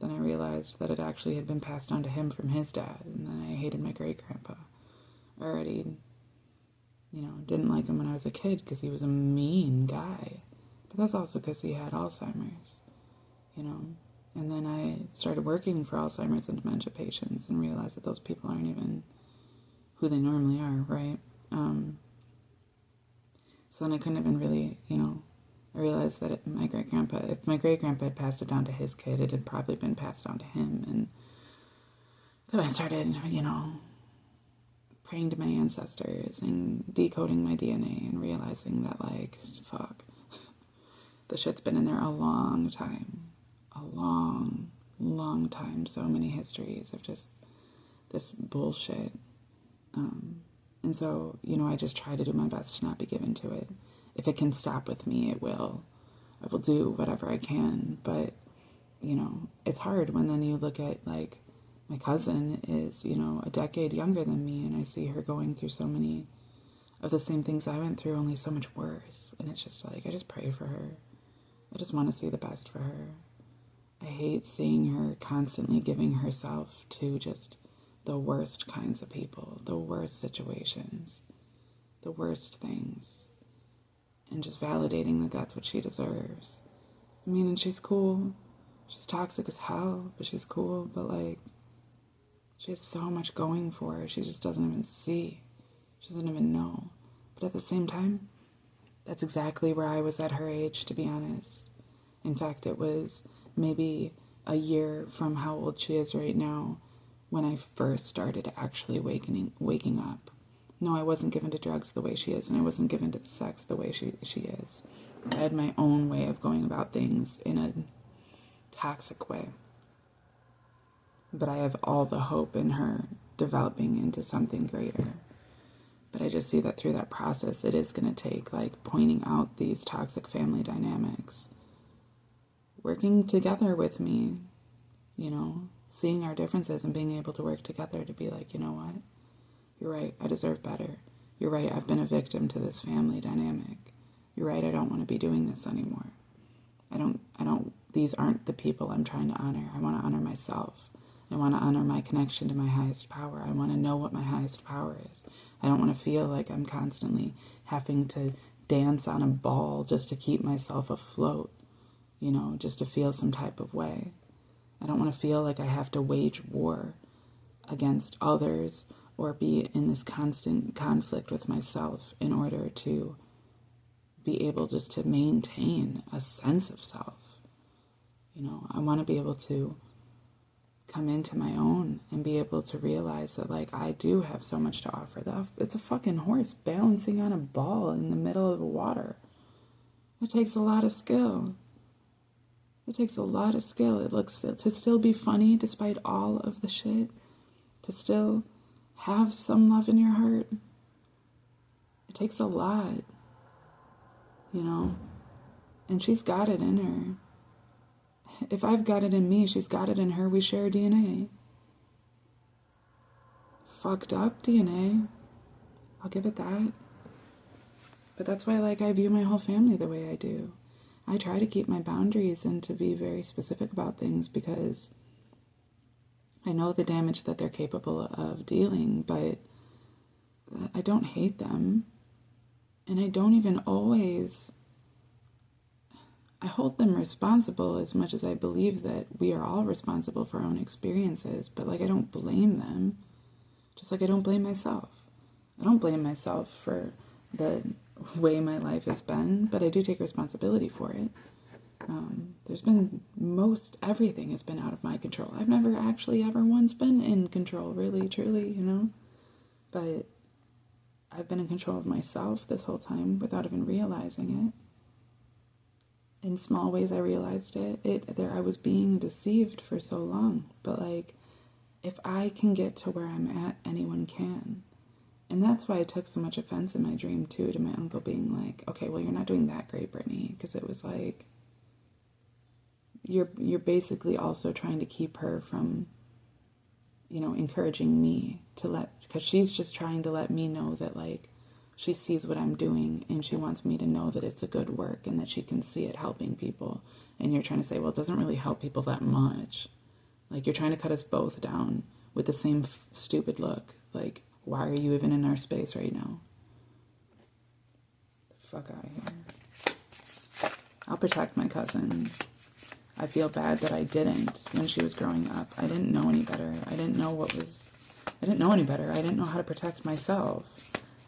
Then I realized that it actually had been passed on to him from his dad, and then I hated my great-grandpa. I already didn't like him when I was a kid because he was a mean guy. But that's also because he had Alzheimer's, And then I started working for Alzheimer's and dementia patients and realized that those people aren't even who they normally are, right? So then I couldn't even really, I realized that if my great-grandpa had passed it down to his kid, it had probably been passed down to him. And then I started, praying to my ancestors and decoding my DNA and realizing that, like, fuck, the shit's been in there a long time. A long, long time. So many histories of just this bullshit. And so, I just try to do my best to not be given to it. If it can stop with me, it will. I will do whatever I can. But, it's hard when then you look at, like, my cousin is, a decade younger than me, and I see her going through so many of the same things I went through, only so much worse. And it's just like, I just pray for her. I just want to see the best for her. I hate seeing her constantly giving herself to just the worst kinds of people, the worst situations, the worst things, and just validating that that's what she deserves. I mean, and she's cool. She's toxic as hell, but she's cool. But, like, she has so much going for her. She just doesn't even see. She doesn't even know. But at the same time, that's exactly where I was at her age, to be honest. In fact, it was maybe a year from how old she is right now when I first started actually waking up. No, I wasn't given to drugs the way she is, and I wasn't given to sex the way she is. I had my own way of going about things in a toxic way. But I have all the hope in her developing into something greater. But I just see that through that process, it is going to take, like, pointing out these toxic family dynamics, working together with me, you know, seeing our differences and being able to work together to be like, you know what? You're right, I deserve better. You're right, I've been a victim to this family dynamic. You're right, I don't want to be doing this anymore. These aren't the people I'm trying to honor. I want to honor myself. I want to honor my connection to my highest power. I want to know what my highest power is. I don't want to feel like I'm constantly having to dance on a ball just to keep myself afloat, you know, just to feel some type of way. I don't want to feel like I have to wage war against others or be in this constant conflict with myself in order to be able just to maintain a sense of self. You know, I want to be able to come into my own and be able to realize that, like, I do have so much to offer. It's a fucking horse balancing on a ball in the middle of the water. It takes a lot of skill. It takes a lot of skill. To still be funny despite all of the shit. To still have some love in your heart. It takes a lot. You know? And she's got it in her. If I've got it in me, she's got it in her. We share DNA. Fucked up DNA. I'll give it that. But that's why, like, I view my whole family the way I do. I try to keep my boundaries and to be very specific about things because I know the damage that they're capable of dealing, but I don't hate them. And I don't even always... I hold them responsible as much as I believe that we are all responsible for our own experiences, but, like, I don't blame them, just like I don't blame myself. I don't blame myself for the way my life has been, but I do take responsibility for it. There's been everything has been out of my control. I've never actually ever once been in control, really, truly, you know, but I've been in control of myself this whole time without even realizing it. In small ways, I realized I was being deceived for so long. But, like, if I can get to where I'm at, anyone can. And that's why I took so much offense in my dream, too, to my uncle being like, okay, well, you're not doing that great, Brittany. Because it was like, you're basically also trying to keep her from, you know, encouraging me because she's just trying to let me know that, like, she sees what I'm doing and she wants me to know that it's a good work and that she can see it helping people. And you're trying to say, well, it doesn't really help people that much. Like, you're trying to cut us both down with the same stupid look. Like, why are you even in our space right now? The fuck out of here. I'll protect my cousin. I feel bad that I didn't when she was growing up. I didn't know any better. I didn't know any better. I didn't know how to protect myself.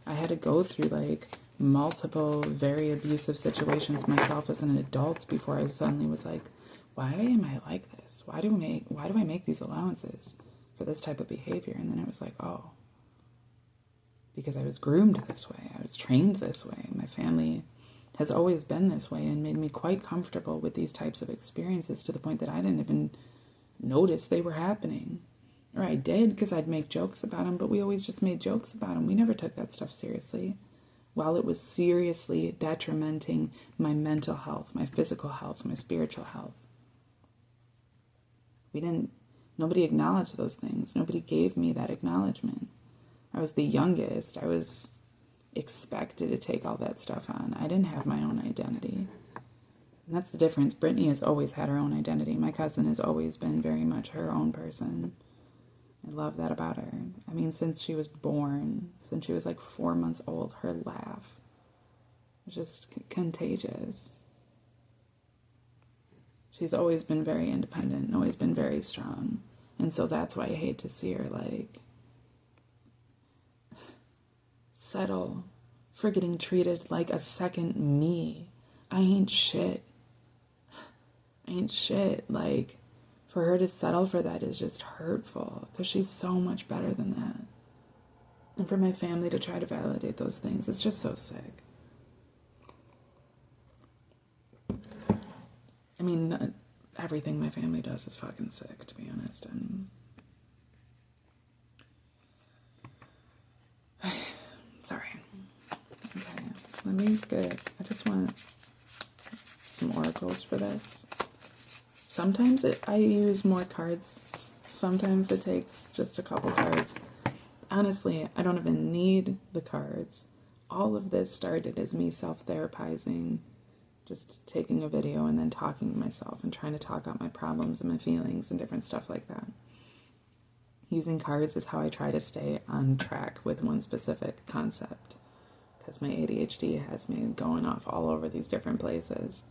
I had to go through, like, multiple very abusive situations myself as an adult before I suddenly was like, why am I like this? Why do I make these allowances for this type of behavior? And then I was like, oh, because I was groomed this way. I was trained this way. My family has always been this way and made me quite comfortable with these types of experiences to the point that I didn't even notice they were happening. Or I did because I'd make jokes about them, but we always just made jokes about them. We never took that stuff seriously. While it was seriously detrimenting my mental health, my physical health, my spiritual health. Nobody acknowledged those things. Nobody gave me that acknowledgement. I was the youngest. I was expected to take all that stuff on. I didn't have my own identity. And that's the difference. Brittany has always had her own identity. My cousin has always been very much her own person. I love that about her. I mean, since she was born, since she was like 4 months old, her laugh was just contagious. She's always been very independent and always been very strong. And so that's why I hate to see her, like, settle for getting treated like a second me. I ain't shit. Like, for her to settle for that is just hurtful, because she's so much better than that. And for my family to try to validate those things, it's just so sick. I mean, everything my family does is fucking sick, to be honest. And sorry. Okay, let me get, I just want some oracles for this. Sometimes I use more cards. Sometimes it takes just a couple cards. Honestly, I don't even need the cards. All of this started as me self-therapizing, just taking a video and then talking to myself and trying to talk out my problems and my feelings and different stuff like that. Using cards is how I try to stay on track with one specific concept, because my ADHD has me going off all over these different places.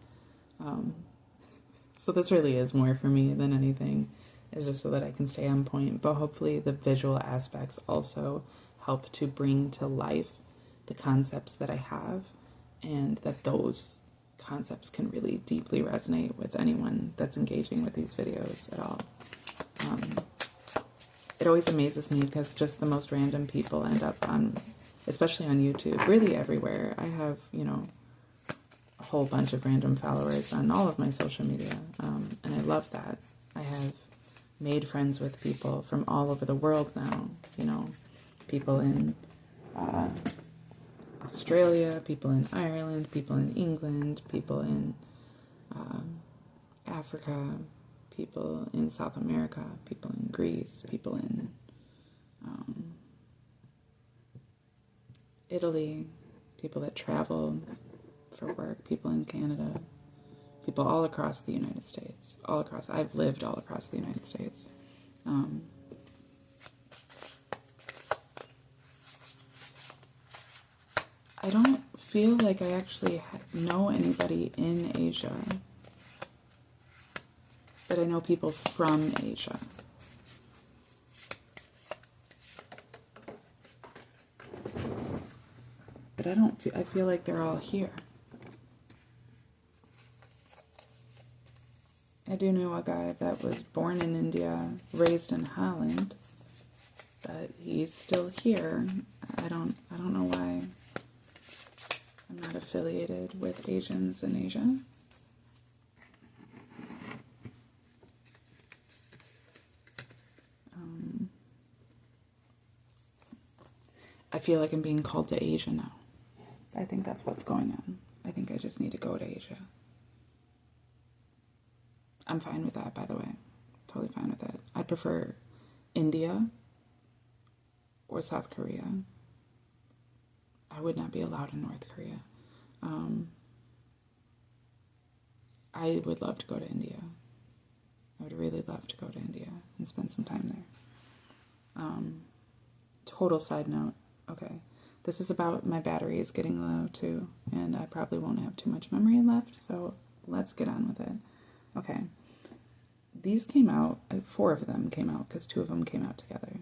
So this really is more for me than anything. It's just so that I can stay on point. But hopefully the visual aspects also help to bring to life the concepts that I have, and that those concepts can really deeply resonate with anyone that's engaging with these videos at all. It always amazes me because just the most random people end up on, especially on YouTube, really everywhere. I have, you know, a whole bunch of random followers on all of my social media, and I love that. I have made friends with people from all over the world now, you know, people in Australia, people in Ireland, people in England, people in Africa, people in South America, people in Greece, people in Italy, people that travel for work, people in Canada, people all across the United States, I've lived all across the United States. I don't feel like I actually know anybody in Asia, but I know people from Asia. But I feel like they're all here. I do know a guy that was born in India, raised in Holland, but he's still here. I don't know why I'm not affiliated with Asians in Asia. I feel like I'm being called to Asia now. I think that's what's going on. I think I just need to go to Asia. I'm fine with that, by the way. Totally fine with that. I'd prefer India or South Korea. I would not be allowed in North Korea. I would love to go to India. I would really love to go to India and spend some time there. Total side note. Okay. This is about my battery is getting low too, and I probably won't have too much memory left, so let's get on with it. Okay. These came out, 4 of them came out, because 2 of them came out together.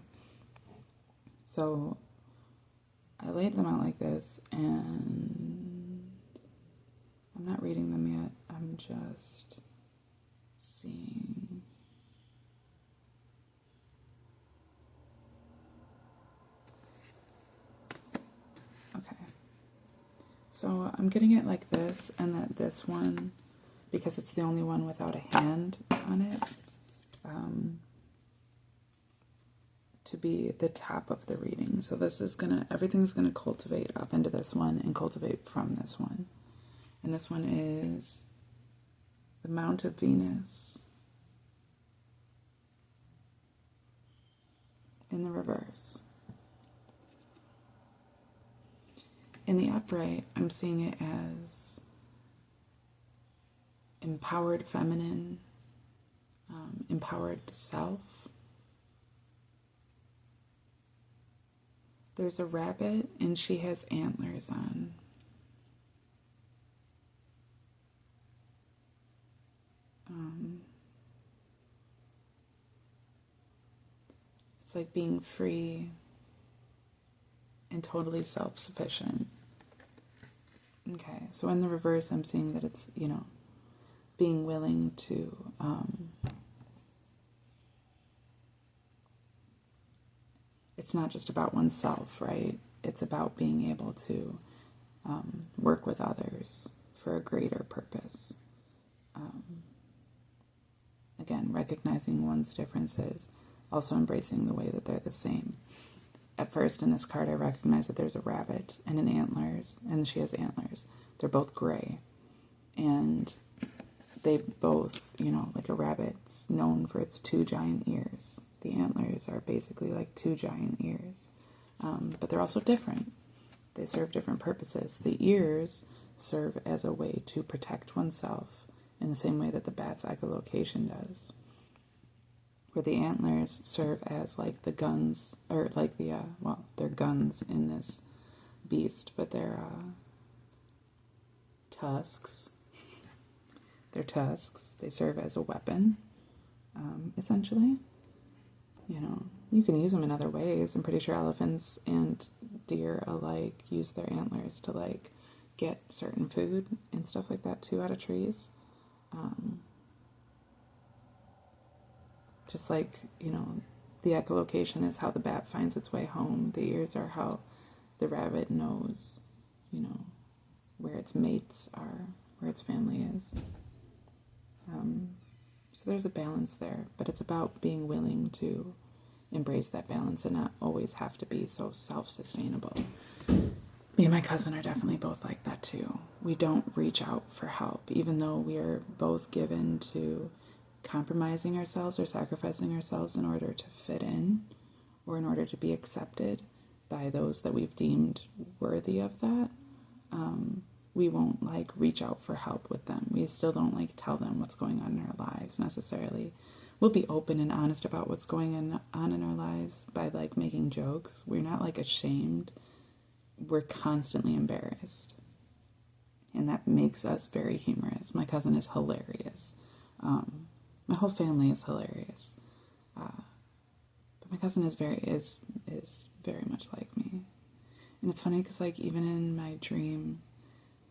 So I laid them out like this, and I'm not reading them yet. I'm just seeing. Okay. So I'm getting it like this, and that this one, because it's the only one without a hand on it, to be the top of the reading. So this is everything's gonna cultivate up into this one and cultivate from this one. And this one is the Mount of Venus in the reverse. In the upright, I'm seeing it as empowered feminine, empowered self. There's a rabbit and she has antlers on. It's like being free and totally self-sufficient. Okay, so in the reverse, I'm seeing that it's, being willing to it's not just about oneself, right? It's about being able to work with others for a greater purpose. Again, recognizing one's differences, also embracing the way that they're the same. At first in this card, I recognize that there's a rabbit and an antlers, and she has antlers. They're both gray. And they both, like a rabbit's known for its 2 giant ears. The antlers are basically like 2 giant ears. But they're also different. They serve different purposes. The ears serve as a way to protect oneself in the same way that the bat's echolocation does. Where the antlers serve as like the guns, or like they're guns in this beast, but they're tusks. They're tusks. They serve as a weapon, essentially. You can use them in other ways. I'm pretty sure elephants and deer alike use their antlers to like get certain food and stuff like that too out of trees. Just like, the echolocation is how the bat finds its way home. The ears are how the rabbit knows, where its mates are, where its family is. So there's a balance there, but it's about being willing to embrace that balance and not always have to be so self-sustainable. Me and my cousin are definitely both like that too. We don't reach out for help, even though we are both given to compromising ourselves or sacrificing ourselves in order to fit in or in order to be accepted by those that we've deemed worthy of that. We won't like reach out for help with them. We still don't like tell them what's going on in our lives necessarily. We'll be open and honest about what's going on in our lives by like making jokes. We're not like ashamed. We're constantly embarrassed. And that makes us very humorous. My cousin is hilarious. My whole family is hilarious. But my cousin is very much like me. And it's funny because like even in my dream,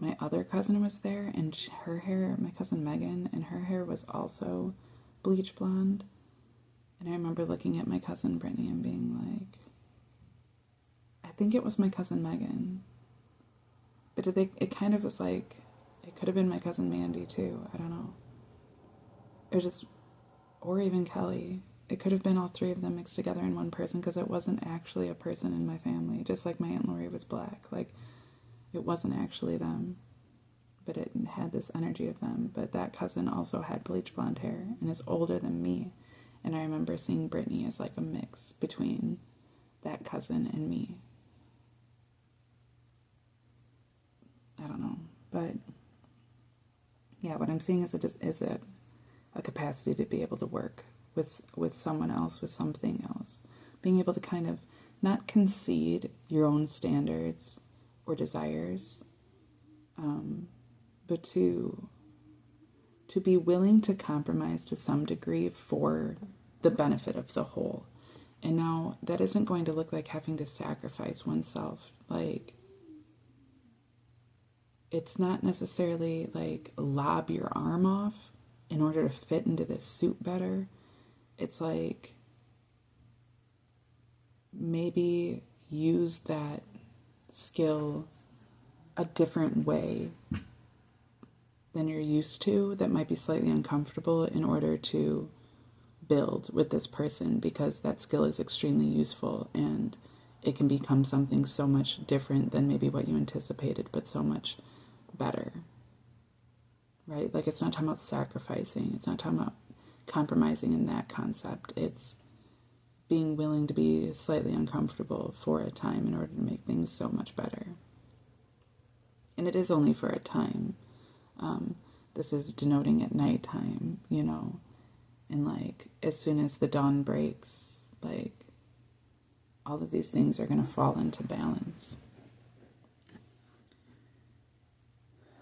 my other cousin was there, and her hair, my cousin Megan, and her hair was also bleach blonde. And I remember looking at my cousin Brittany and being like, I think it was my cousin Megan. But it kind of was like, it could have been my cousin Mandy too. I don't know. It was just, or even Kelly. It could have been all 3 of them mixed together in one person because it wasn't actually a person in my family. Just like my Aunt Lori was black. Like, it wasn't actually them, but it had this energy of them. But that cousin also had bleach blonde hair and is older than me. And I remember seeing Brittany as like a mix between that cousin and me. I don't know. But yeah, what I'm seeing is a capacity to be able to work with someone else, with something else. Being able to kind of not concede your own standards or desires, but to be willing to compromise to some degree for the benefit of the whole. And now that isn't going to look like having to sacrifice oneself. Like, it's not necessarily like lob your arm off in order to fit into this suit better. It's like maybe use that skill a different way than you're used to that might be slightly uncomfortable in order to build with this person, because that skill is extremely useful and it can become something so much different than maybe what you anticipated, but so much better, right? Like, it's not talking about sacrificing. It's not talking about compromising in that concept. It's being willing to be slightly uncomfortable for a time in order to make things so much better. And it is only for a time. This is denoting at nighttime, you know, and like as soon as the dawn breaks, like all of these things are going to fall into balance.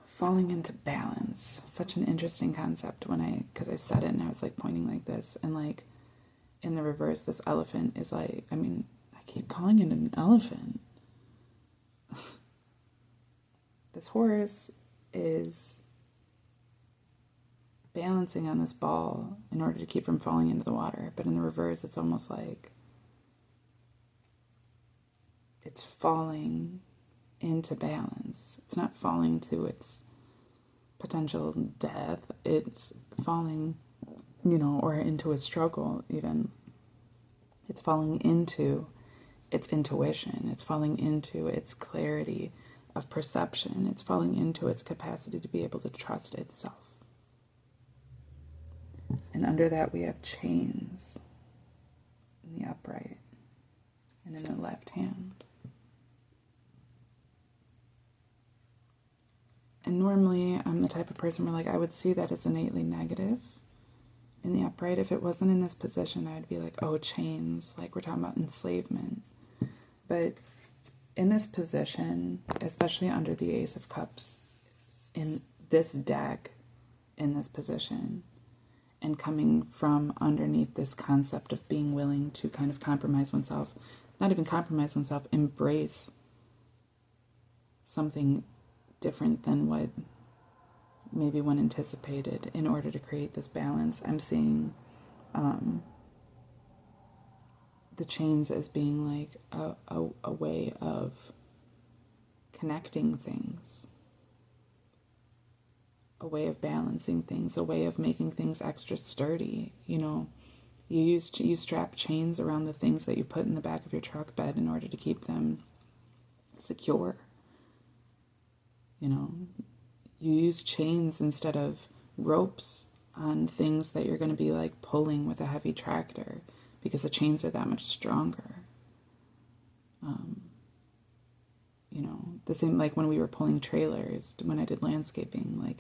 Falling into balance, such an interesting concept because I said it and I was like pointing like this, and like in the reverse, this elephant is like, I mean, I keep calling it an elephant. This horse is balancing on this ball in order to keep from falling into the water. But in the reverse, it's almost like it's falling into balance. It's not falling to its potential death. It's falling, you know, or into a struggle even. It's falling into its intuition. It's falling into its clarity of perception. It's falling into its capacity to be able to trust itself. And under that we have chains in the upright and in the left hand. And normally I'm the type of person where like I would see that as innately negative in the upright. If it wasn't in this position, I'd be like, oh, chains, like we're talking about enslavement. But in this position, especially under the Ace of Cups, in this deck, in this position, and coming from underneath this concept of being willing to kind of compromise oneself, not even compromise oneself, embrace something different than what maybe one anticipated in order to create this balance. I'm seeing the chains as being like a way of connecting things, a way of balancing things, a way of making things extra sturdy. You know, you strap chains around the things that you put in the back of your truck bed in order to keep them secure. You know, you use chains instead of ropes on things that you're going to be like pulling with a heavy tractor, because the chains are that much stronger. You know, the same like when we were pulling trailers, when I did landscaping, like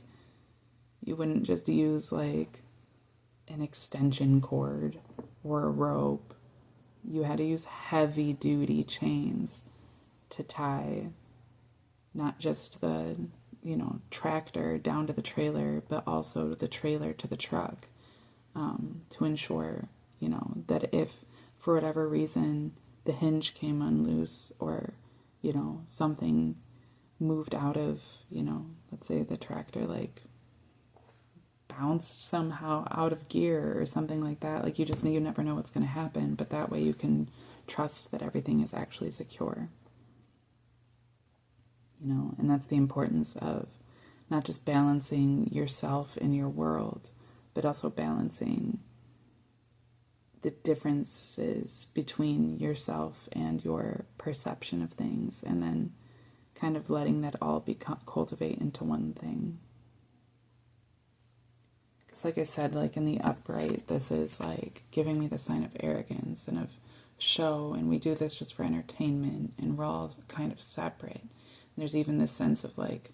you wouldn't just use like an extension cord or a rope. You had to use heavy duty chains to tie not just the, you know, tractor down to the trailer, but also the trailer to the truck, to ensure, you know, that if for whatever reason the hinge came unloose, or, you know, something moved out of, you know, let's say the tractor like bounced somehow out of gear or something like that, like you never know what's going to happen, but that way you can trust that everything is actually secure. You know, and that's the importance of not just balancing yourself in your world, but also balancing the differences between yourself and your perception of things, and then kind of letting that all cultivate into one thing. Because like I said, like in the upright, this is like giving me the sign of arrogance and of show, and we do this just for entertainment, and we're all kind of separate. And there's even this sense of like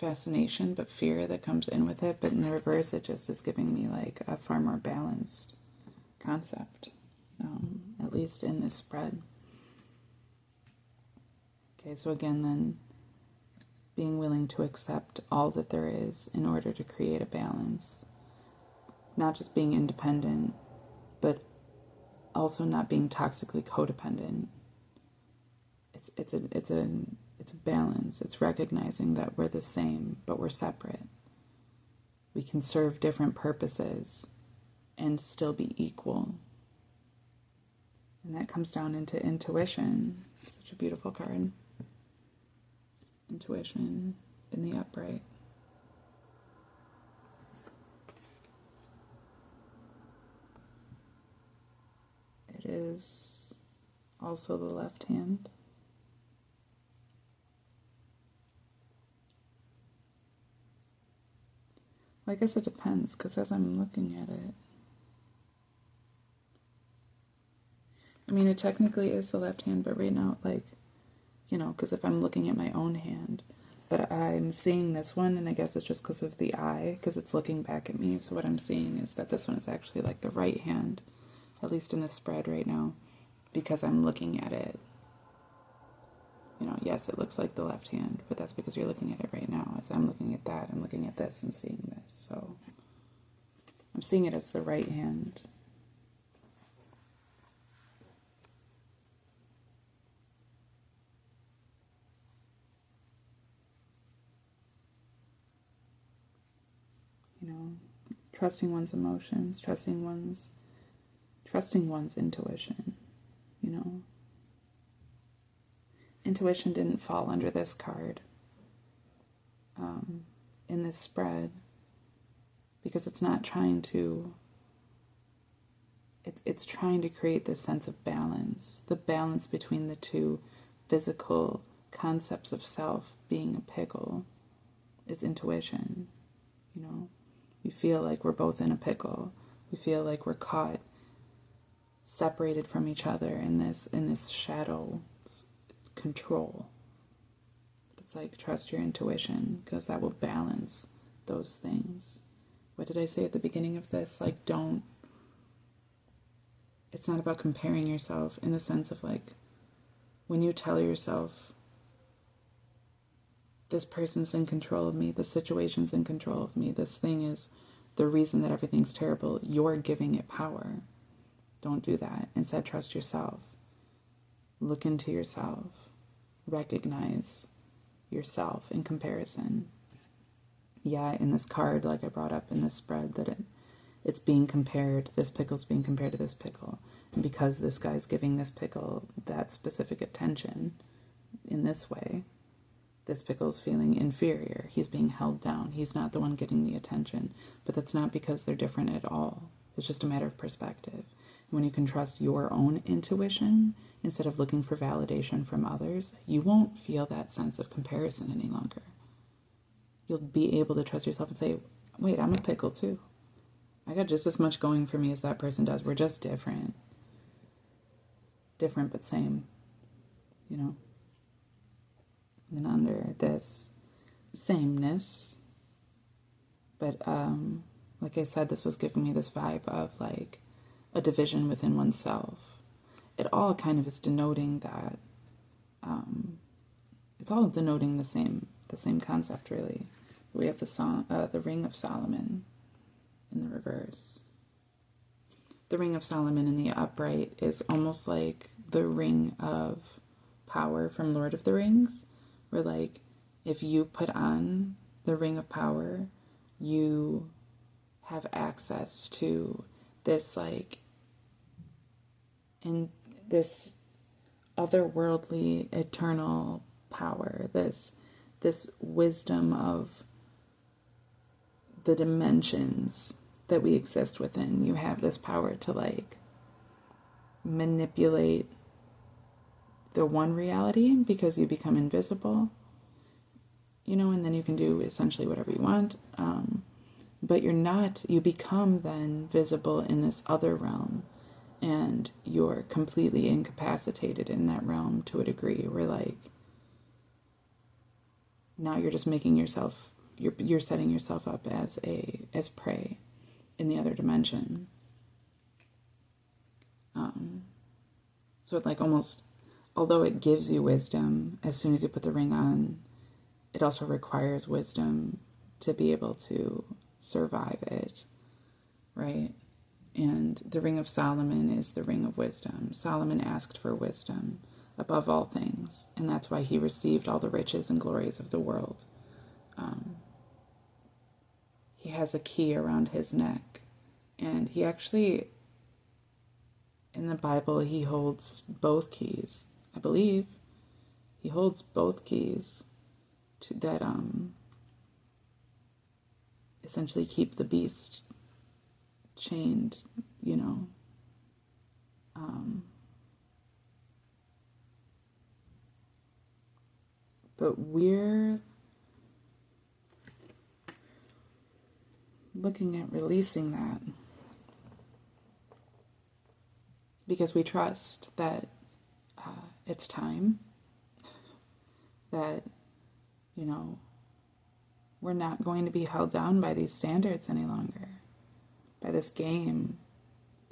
fascination but fear that comes in with it, but in the reverse it just is giving me like a far more balanced concept, at least in this spread. Okay, so again then, being willing to accept all that there is in order to create a balance, not just being independent, but also not being toxically codependent. It's a balance. It's recognizing that we're the same, but we're separate. We can serve different purposes and still be equal. And that comes down into intuition. Such a beautiful card. Intuition in the upright. It is also the left hand. Well, I guess it depends, because as I'm looking at it, I mean, it technically is the left hand, but right now, like, you know, because if I'm looking at my own hand, but I'm seeing this one, and I guess it's just because of the eye, because it's looking back at me. So what I'm seeing is that this one is actually like the right hand, at least in the spread right now, because I'm looking at it. You know, yes, it looks like the left hand, but that's because you're looking at it right now. As I'm looking at that, I'm looking at this and seeing this. So I'm seeing it as the right hand. You know, trusting one's emotions, trusting one's intuition, you know. Intuition didn't fall under this card in this spread because it's not trying to, it's trying to create this sense of balance, the balance between the two physical concepts of self. Being a pickle is intuition, you know. We feel like we're both in a pickle. We feel like we're caught, separated from each other in this shadow control. It's like, trust your intuition, because that will balance those things. What did I say at the beginning of this? Like, it's not about comparing yourself, in the sense of like, when you tell yourself, this person's in control of me, this situation's in control of me, this thing is the reason that everything's terrible, you're giving it power. Don't do that. Instead, trust yourself. Look into yourself. Recognize yourself in comparison. Yeah, in this card, like I brought up in this spread, that it's being compared, this pickle's being compared to this pickle. And because this guy's giving this pickle that specific attention in this way, this pickle's feeling inferior. He's being held down. He's not the one getting the attention. But that's not because they're different at all. It's just a matter of perspective. When you can trust your own intuition instead of looking for validation from others, you won't feel that sense of comparison any longer. You'll be able to trust yourself and say, wait, I'm a pickle too. I got just as much going for me as that person does. We're just different. Different but same, you know? And then under this sameness, but like I said, this was giving me this vibe of like a division within oneself. It all kind of is denoting that, it's all denoting the same concept, really. We have the Ring of Solomon in the reverse. The Ring of Solomon in the upright is almost like the Ring of Power from Lord of the Rings, where like if you put on the Ring of Power, you have access to this like in this otherworldly eternal power, this wisdom of the dimensions that we exist within. You have this power to like manipulate the one reality because you become invisible, you know, and then you can do essentially whatever you want. But you become then visible in this other realm, and you're completely incapacitated in that realm to a degree where like now you're just making yourself, you're setting yourself up as prey in the other dimension. So it like almost, although it gives you wisdom as soon as you put the ring on, it also requires wisdom to be able to survive it, right? And the Ring of Solomon is the ring of wisdom. Solomon asked for wisdom above all things, and that's why he received all the riches and glories of the world. He has a key around his neck, and he actually, in the Bible, he holds both keys. I believe he holds both keys that essentially keep the beast chained, you know. But we're looking at releasing that because we trust that it's time, that You know, we're not going to be held down by these standards any longer, by this game,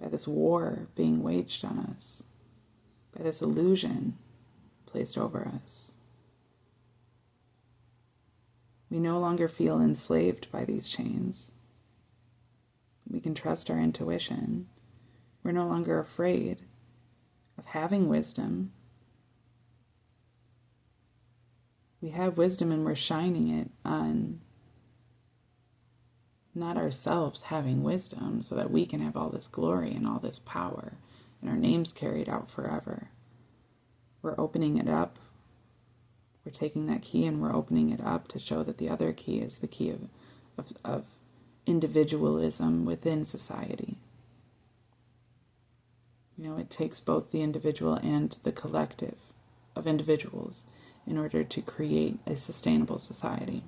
by this war being waged on us, by this illusion placed over us. We no longer feel enslaved by these chains. We can trust our intuition. We're no longer afraid of having wisdom. We have wisdom and we're shining it on not ourselves having wisdom so that we can have all this glory and all this power and our names carried out forever. We're opening it up. We're taking that key and we're opening it up to show that the other key is the key of individualism within society. You know, it takes both the individual and the collective of individuals in order to create a sustainable society.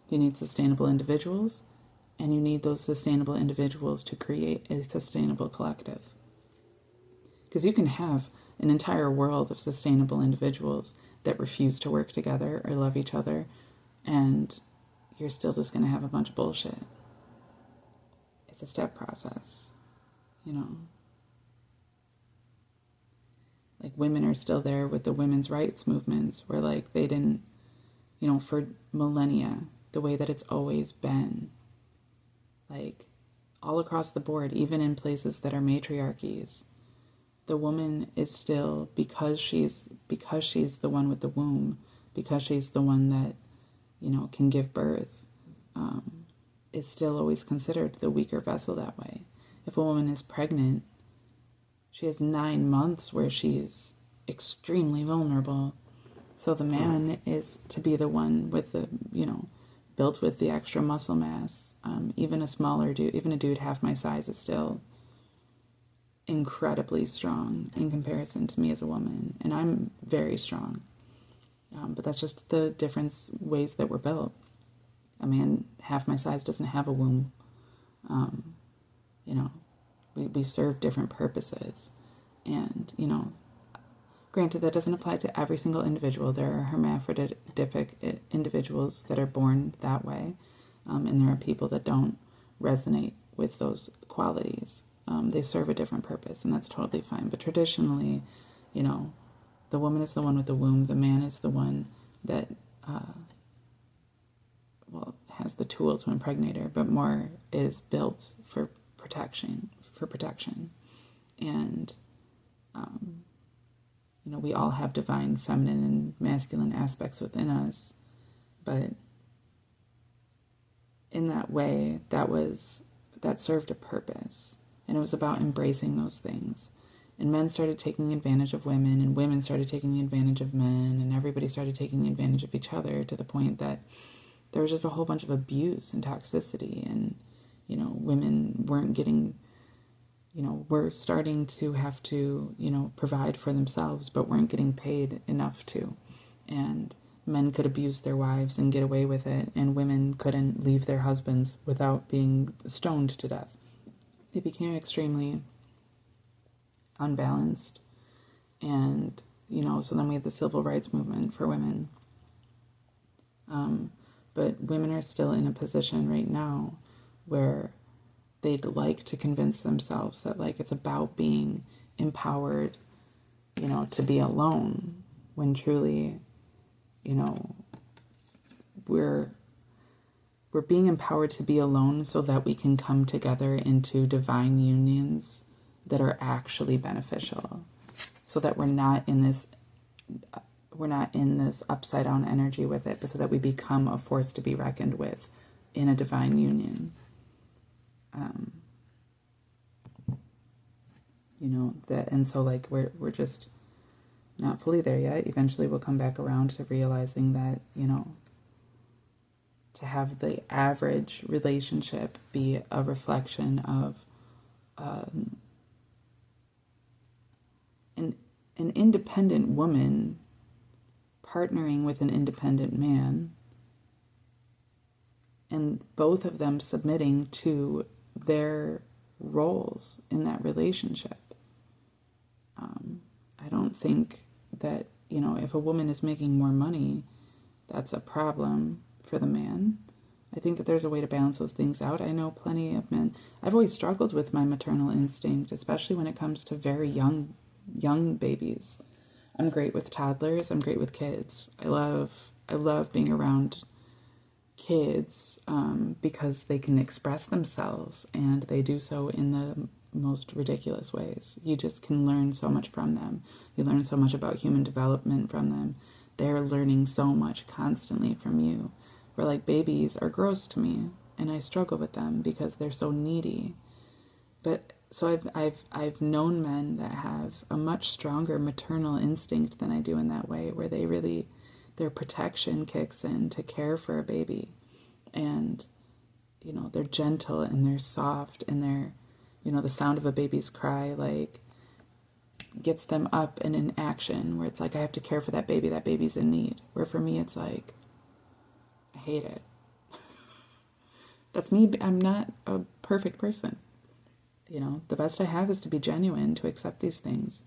You need sustainable individuals, and you need those sustainable individuals to create a sustainable collective. Because you can have an entire world of sustainable individuals that refuse to work together or love each other, and you're still just going to have a bunch of bullshit. It's a step process, you know. Like, women are still there with the women's rights movements where, like, they didn't, you know, for millennia, the way that it's always been. Like, all across the board, even in places that are matriarchies, the woman is still, because she's the one with the womb, because she's the one that, you know, can give birth, is still always considered the weaker vessel that way. If a woman is pregnant, she has 9 months where she's extremely vulnerable. So the man is to be the one with the, you know, built with the extra muscle mass. Even a smaller dude, even a dude half my size is still incredibly strong in comparison to me as a woman. And I'm very strong. But that's just the different ways that we're built. A man half my size doesn't have a womb. You know, we serve different purposes. And, you know, granted, that doesn't apply to every single individual. There are hermaphroditic individuals that are born that way. And there are people that don't resonate with those qualities. They serve a different purpose, and that's totally fine. But traditionally, you know, the woman is the one with the womb. The man is the one that, has the tool to impregnate her, but more is built for protection. And, you know, we all have divine feminine and masculine aspects within us, but in that way, that served a purpose, and it was about embracing those things. And men started taking advantage of women, and women started taking advantage of men, and everybody started taking advantage of each other to the point that there was just a whole bunch of abuse and toxicity, and, you know, women weren't getting, you know, were starting to have to, you know, provide for themselves, but weren't getting paid enough to. And men could abuse their wives and get away with it, and women couldn't leave their husbands without being stoned to death. It became extremely unbalanced. And, you know, so then we had the civil rights movement for women. But women are still in a position right now where they'd like to convince themselves that, like, it's about being empowered, you know, to be alone, when truly, you know, we're being empowered to be alone so that we can come together into divine unions that are actually beneficial, so that we're not in this upside down energy with it, but so that we become a force to be reckoned with in a divine union. You know, that, and so, like, we're just not fully there yet. Eventually we'll come back around to realizing that, you know, to have the average relationship be a reflection of an independent woman partnering with an independent man, and both of them submitting to their roles in that relationship. I don't think that, you know, if a woman is making more money, that's a problem for the man. I think that there's a way to balance those things out. I know plenty of men. I've always struggled with my maternal instinct, especially when it comes to very young babies. I'm great with toddlers. I'm great with kids. I love being around kids because they can express themselves, and they do so in the most ridiculous ways. You just can learn so much from them. You learn so much about human development from them. They're learning so much constantly from you. Where like babies are gross to me, and I struggle with them because they're so needy. But so I've known men that have a much stronger maternal instinct than I do in that way, where they really, their protection kicks in to care for a baby, and they're gentle and they're soft, and they're, the sound of a baby's cry like gets them up and in action, where it's like I have to care for that baby. That baby's in need. Where for me it's like, I hate it. That's me. I'm not a perfect person. The best I have is to be genuine, to accept these things.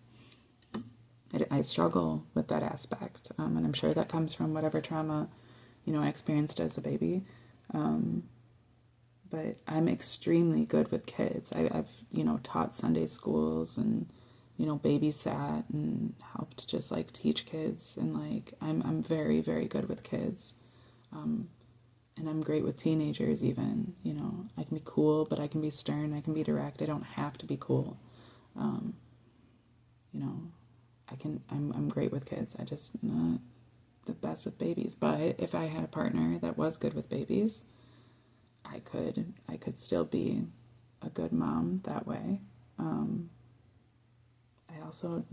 I struggle with that aspect. And I'm sure that comes from whatever trauma, I experienced as a baby. But I'm extremely good with kids. I've taught Sunday schools and, babysat and helped just like teach kids. And like, I'm very, very good with kids. And I'm great with teenagers even, I can be cool, but I can be stern, I can be direct. I don't have to be cool. I'm great with kids. I just not the best with babies. But if I had a partner that was good with babies, I could still be a good mom that way. I also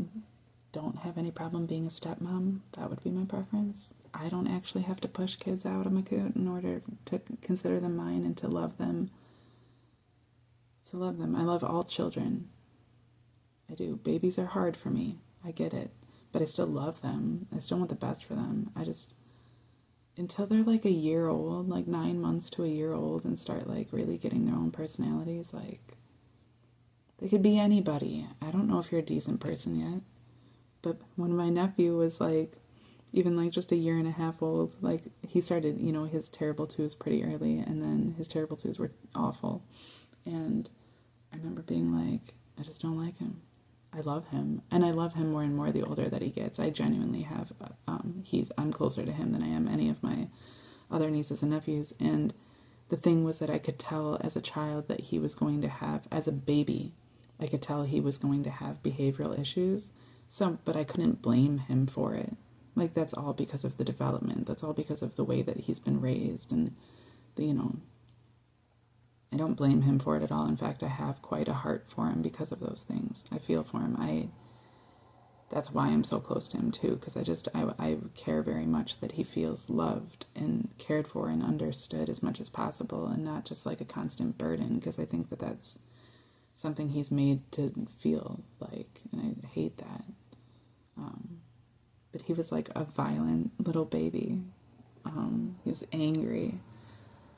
don't have any problem being a stepmom. That would be my preference. I don't actually have to push kids out of my coot in order to consider them mine and to love them. I love all children. I do. Babies are hard for me. I get it. But I still love them. I still want the best for them. Until they're like a year old, like 9 months to a year old, and start like really getting their own personalities, like they could be anybody. I don't know if you're a decent person yet. But when my nephew was like, even like just a year and a half old, like he started, his terrible twos pretty early, and then his terrible twos were awful. And I remember being like, I just don't like him. I love him. And I love him more and more the older that he gets. I genuinely have, I'm closer to him than I am any of my other nieces and nephews. And the thing was that I could tell as a child that he was going to have, as a baby, I could tell he was going to have behavioral issues. But I couldn't blame him for it. Like, that's all because of the development. That's all because of the way that he's been raised. And, I don't blame him for it at all. In fact, I have quite a heart for him because of those things. I feel for him. That's why I'm so close to him, too. Because I care very much that he feels loved and cared for and understood as much as possible. And not just like a constant burden. Because I think that that's something he's made to feel like. And I hate that. But he was like a violent little baby. He was angry.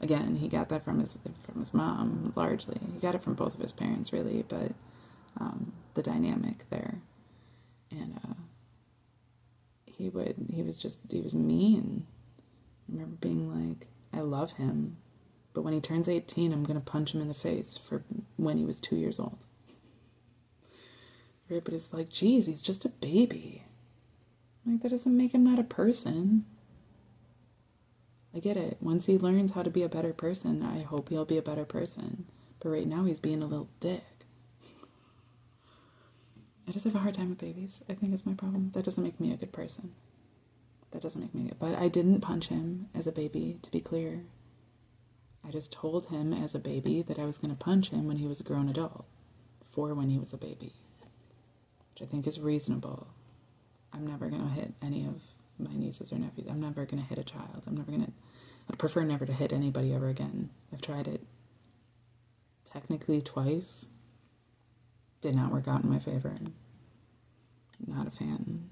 Again, he got that from his mom, largely. He got it from both of his parents, really, but the dynamic there. And he was mean. I remember being like, I love him, but when he turns 18, I'm going to punch him in the face for when he was 2 years old. Everybody's like, geez, he's just a baby. Like, that doesn't make him not a person. I get it. Once he learns how to be a better person, I hope he'll be a better person. But right now, he's being a little dick. I just have a hard time with babies. I think it's my problem. That doesn't make me a good person. But I didn't punch him as a baby, to be clear. I just told him as a baby that I was going to punch him when he was a grown adult, for when he was a baby, which I think is reasonable. I'm never going to hit any of my nieces or nephews. I'm never going to hit a child. I'd prefer never to hit anybody ever again. I've tried it technically twice. Did not work out in my favor. Not a fan.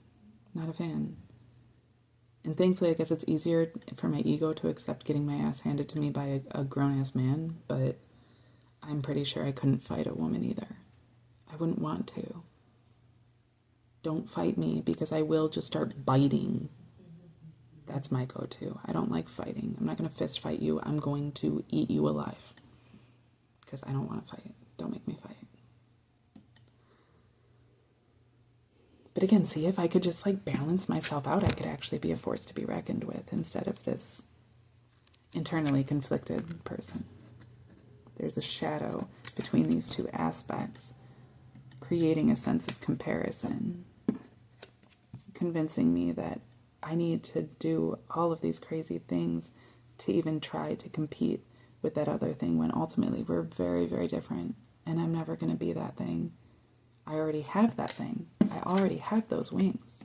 And thankfully, I guess it's easier for my ego to accept getting my ass handed to me by a grown-ass man, but I'm pretty sure I couldn't fight a woman either. I wouldn't want to. Don't fight me, because I will just start biting. That's my go-to. I don't like fighting. I'm not going to fist fight you. I'm going to eat you alive. Because I don't want to fight. Don't make me fight. But again, see, if I could just like balance myself out, I could actually be a force to be reckoned with instead of this internally conflicted person. There's a shadow between these two aspects, creating a sense of comparison, convincing me that I need to do all of these crazy things to even try to compete with that other thing when ultimately we're very, very different and I'm never going to be that thing. I already have that thing. I already have those wings.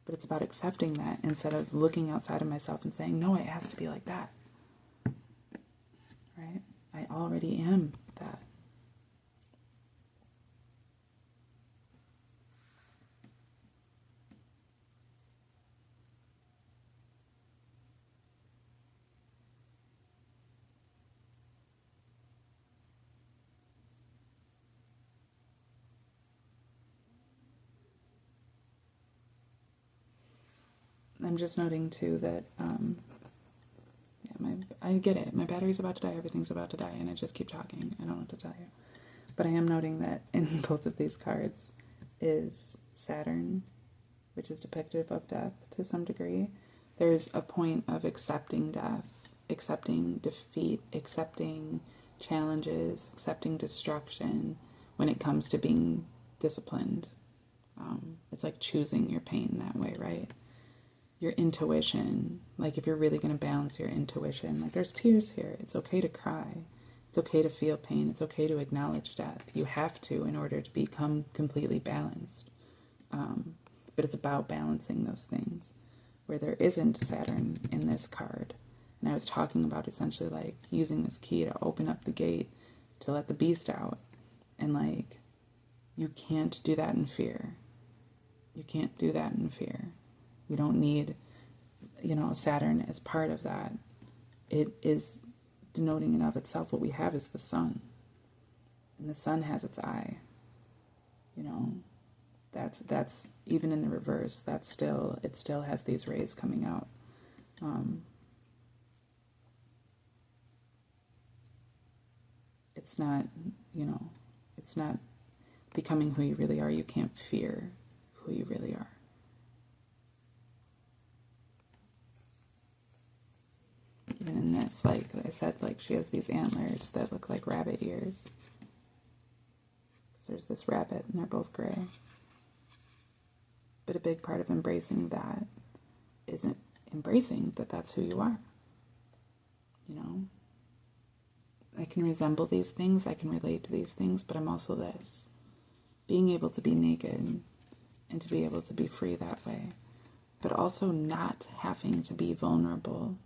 But it's about accepting that instead of looking outside of myself and saying, no, it has to be like that. Right? I already am that. I'm just noting too that, I get it. My battery's about to die. Everything's about to die. And I just keep talking. I don't know what to tell you. But I am noting that in both of these cards is Saturn, which is depictive of death to some degree. There's a point of accepting death, accepting defeat, accepting challenges, accepting destruction when it comes to being disciplined. It's like choosing your pain that way, right? Your intuition, like if you're really going to balance your intuition, like there's tears here. It's okay to cry. It's okay to feel pain. It's okay to acknowledge death. You have to in order to become completely balanced. But it's about balancing those things where there isn't Saturn in this card. And I was talking about essentially like using this key to open up the gate to let the beast out. And like, you can't do that in fear. You can't do that in fear. We don't need, Saturn as part of that. It is denoting in of itself what we have is the sun. And the sun has its eye. That's even in the reverse, it still has these rays coming out. It's not, it's not becoming who you really are. You can't fear who you really are. Even in this, like I said, like she has these antlers that look like rabbit ears. So there's this rabbit and they're both gray. But a big part of embracing that isn't embracing that that's who you are. I can resemble these things, I can relate to these things, but I'm also this. Being able to be naked and to be able to be free that way, but also not having to be vulnerable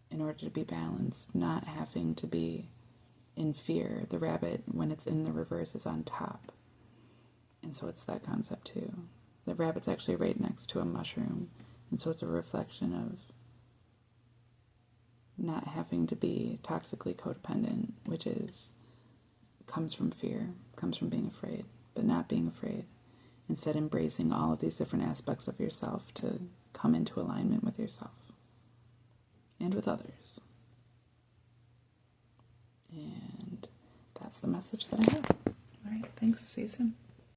in order to be balanced, not having to be in fear. The rabbit, when it's in the reverse, is on top. And so it's that concept too. The rabbit's actually right next to a mushroom. And so it's a reflection of not having to be toxically codependent, which comes from fear, comes from being afraid, but not being afraid. Instead, embracing all of these different aspects of yourself to come into alignment with yourself and with others. And that's the message that I have. All right, thanks. See you soon.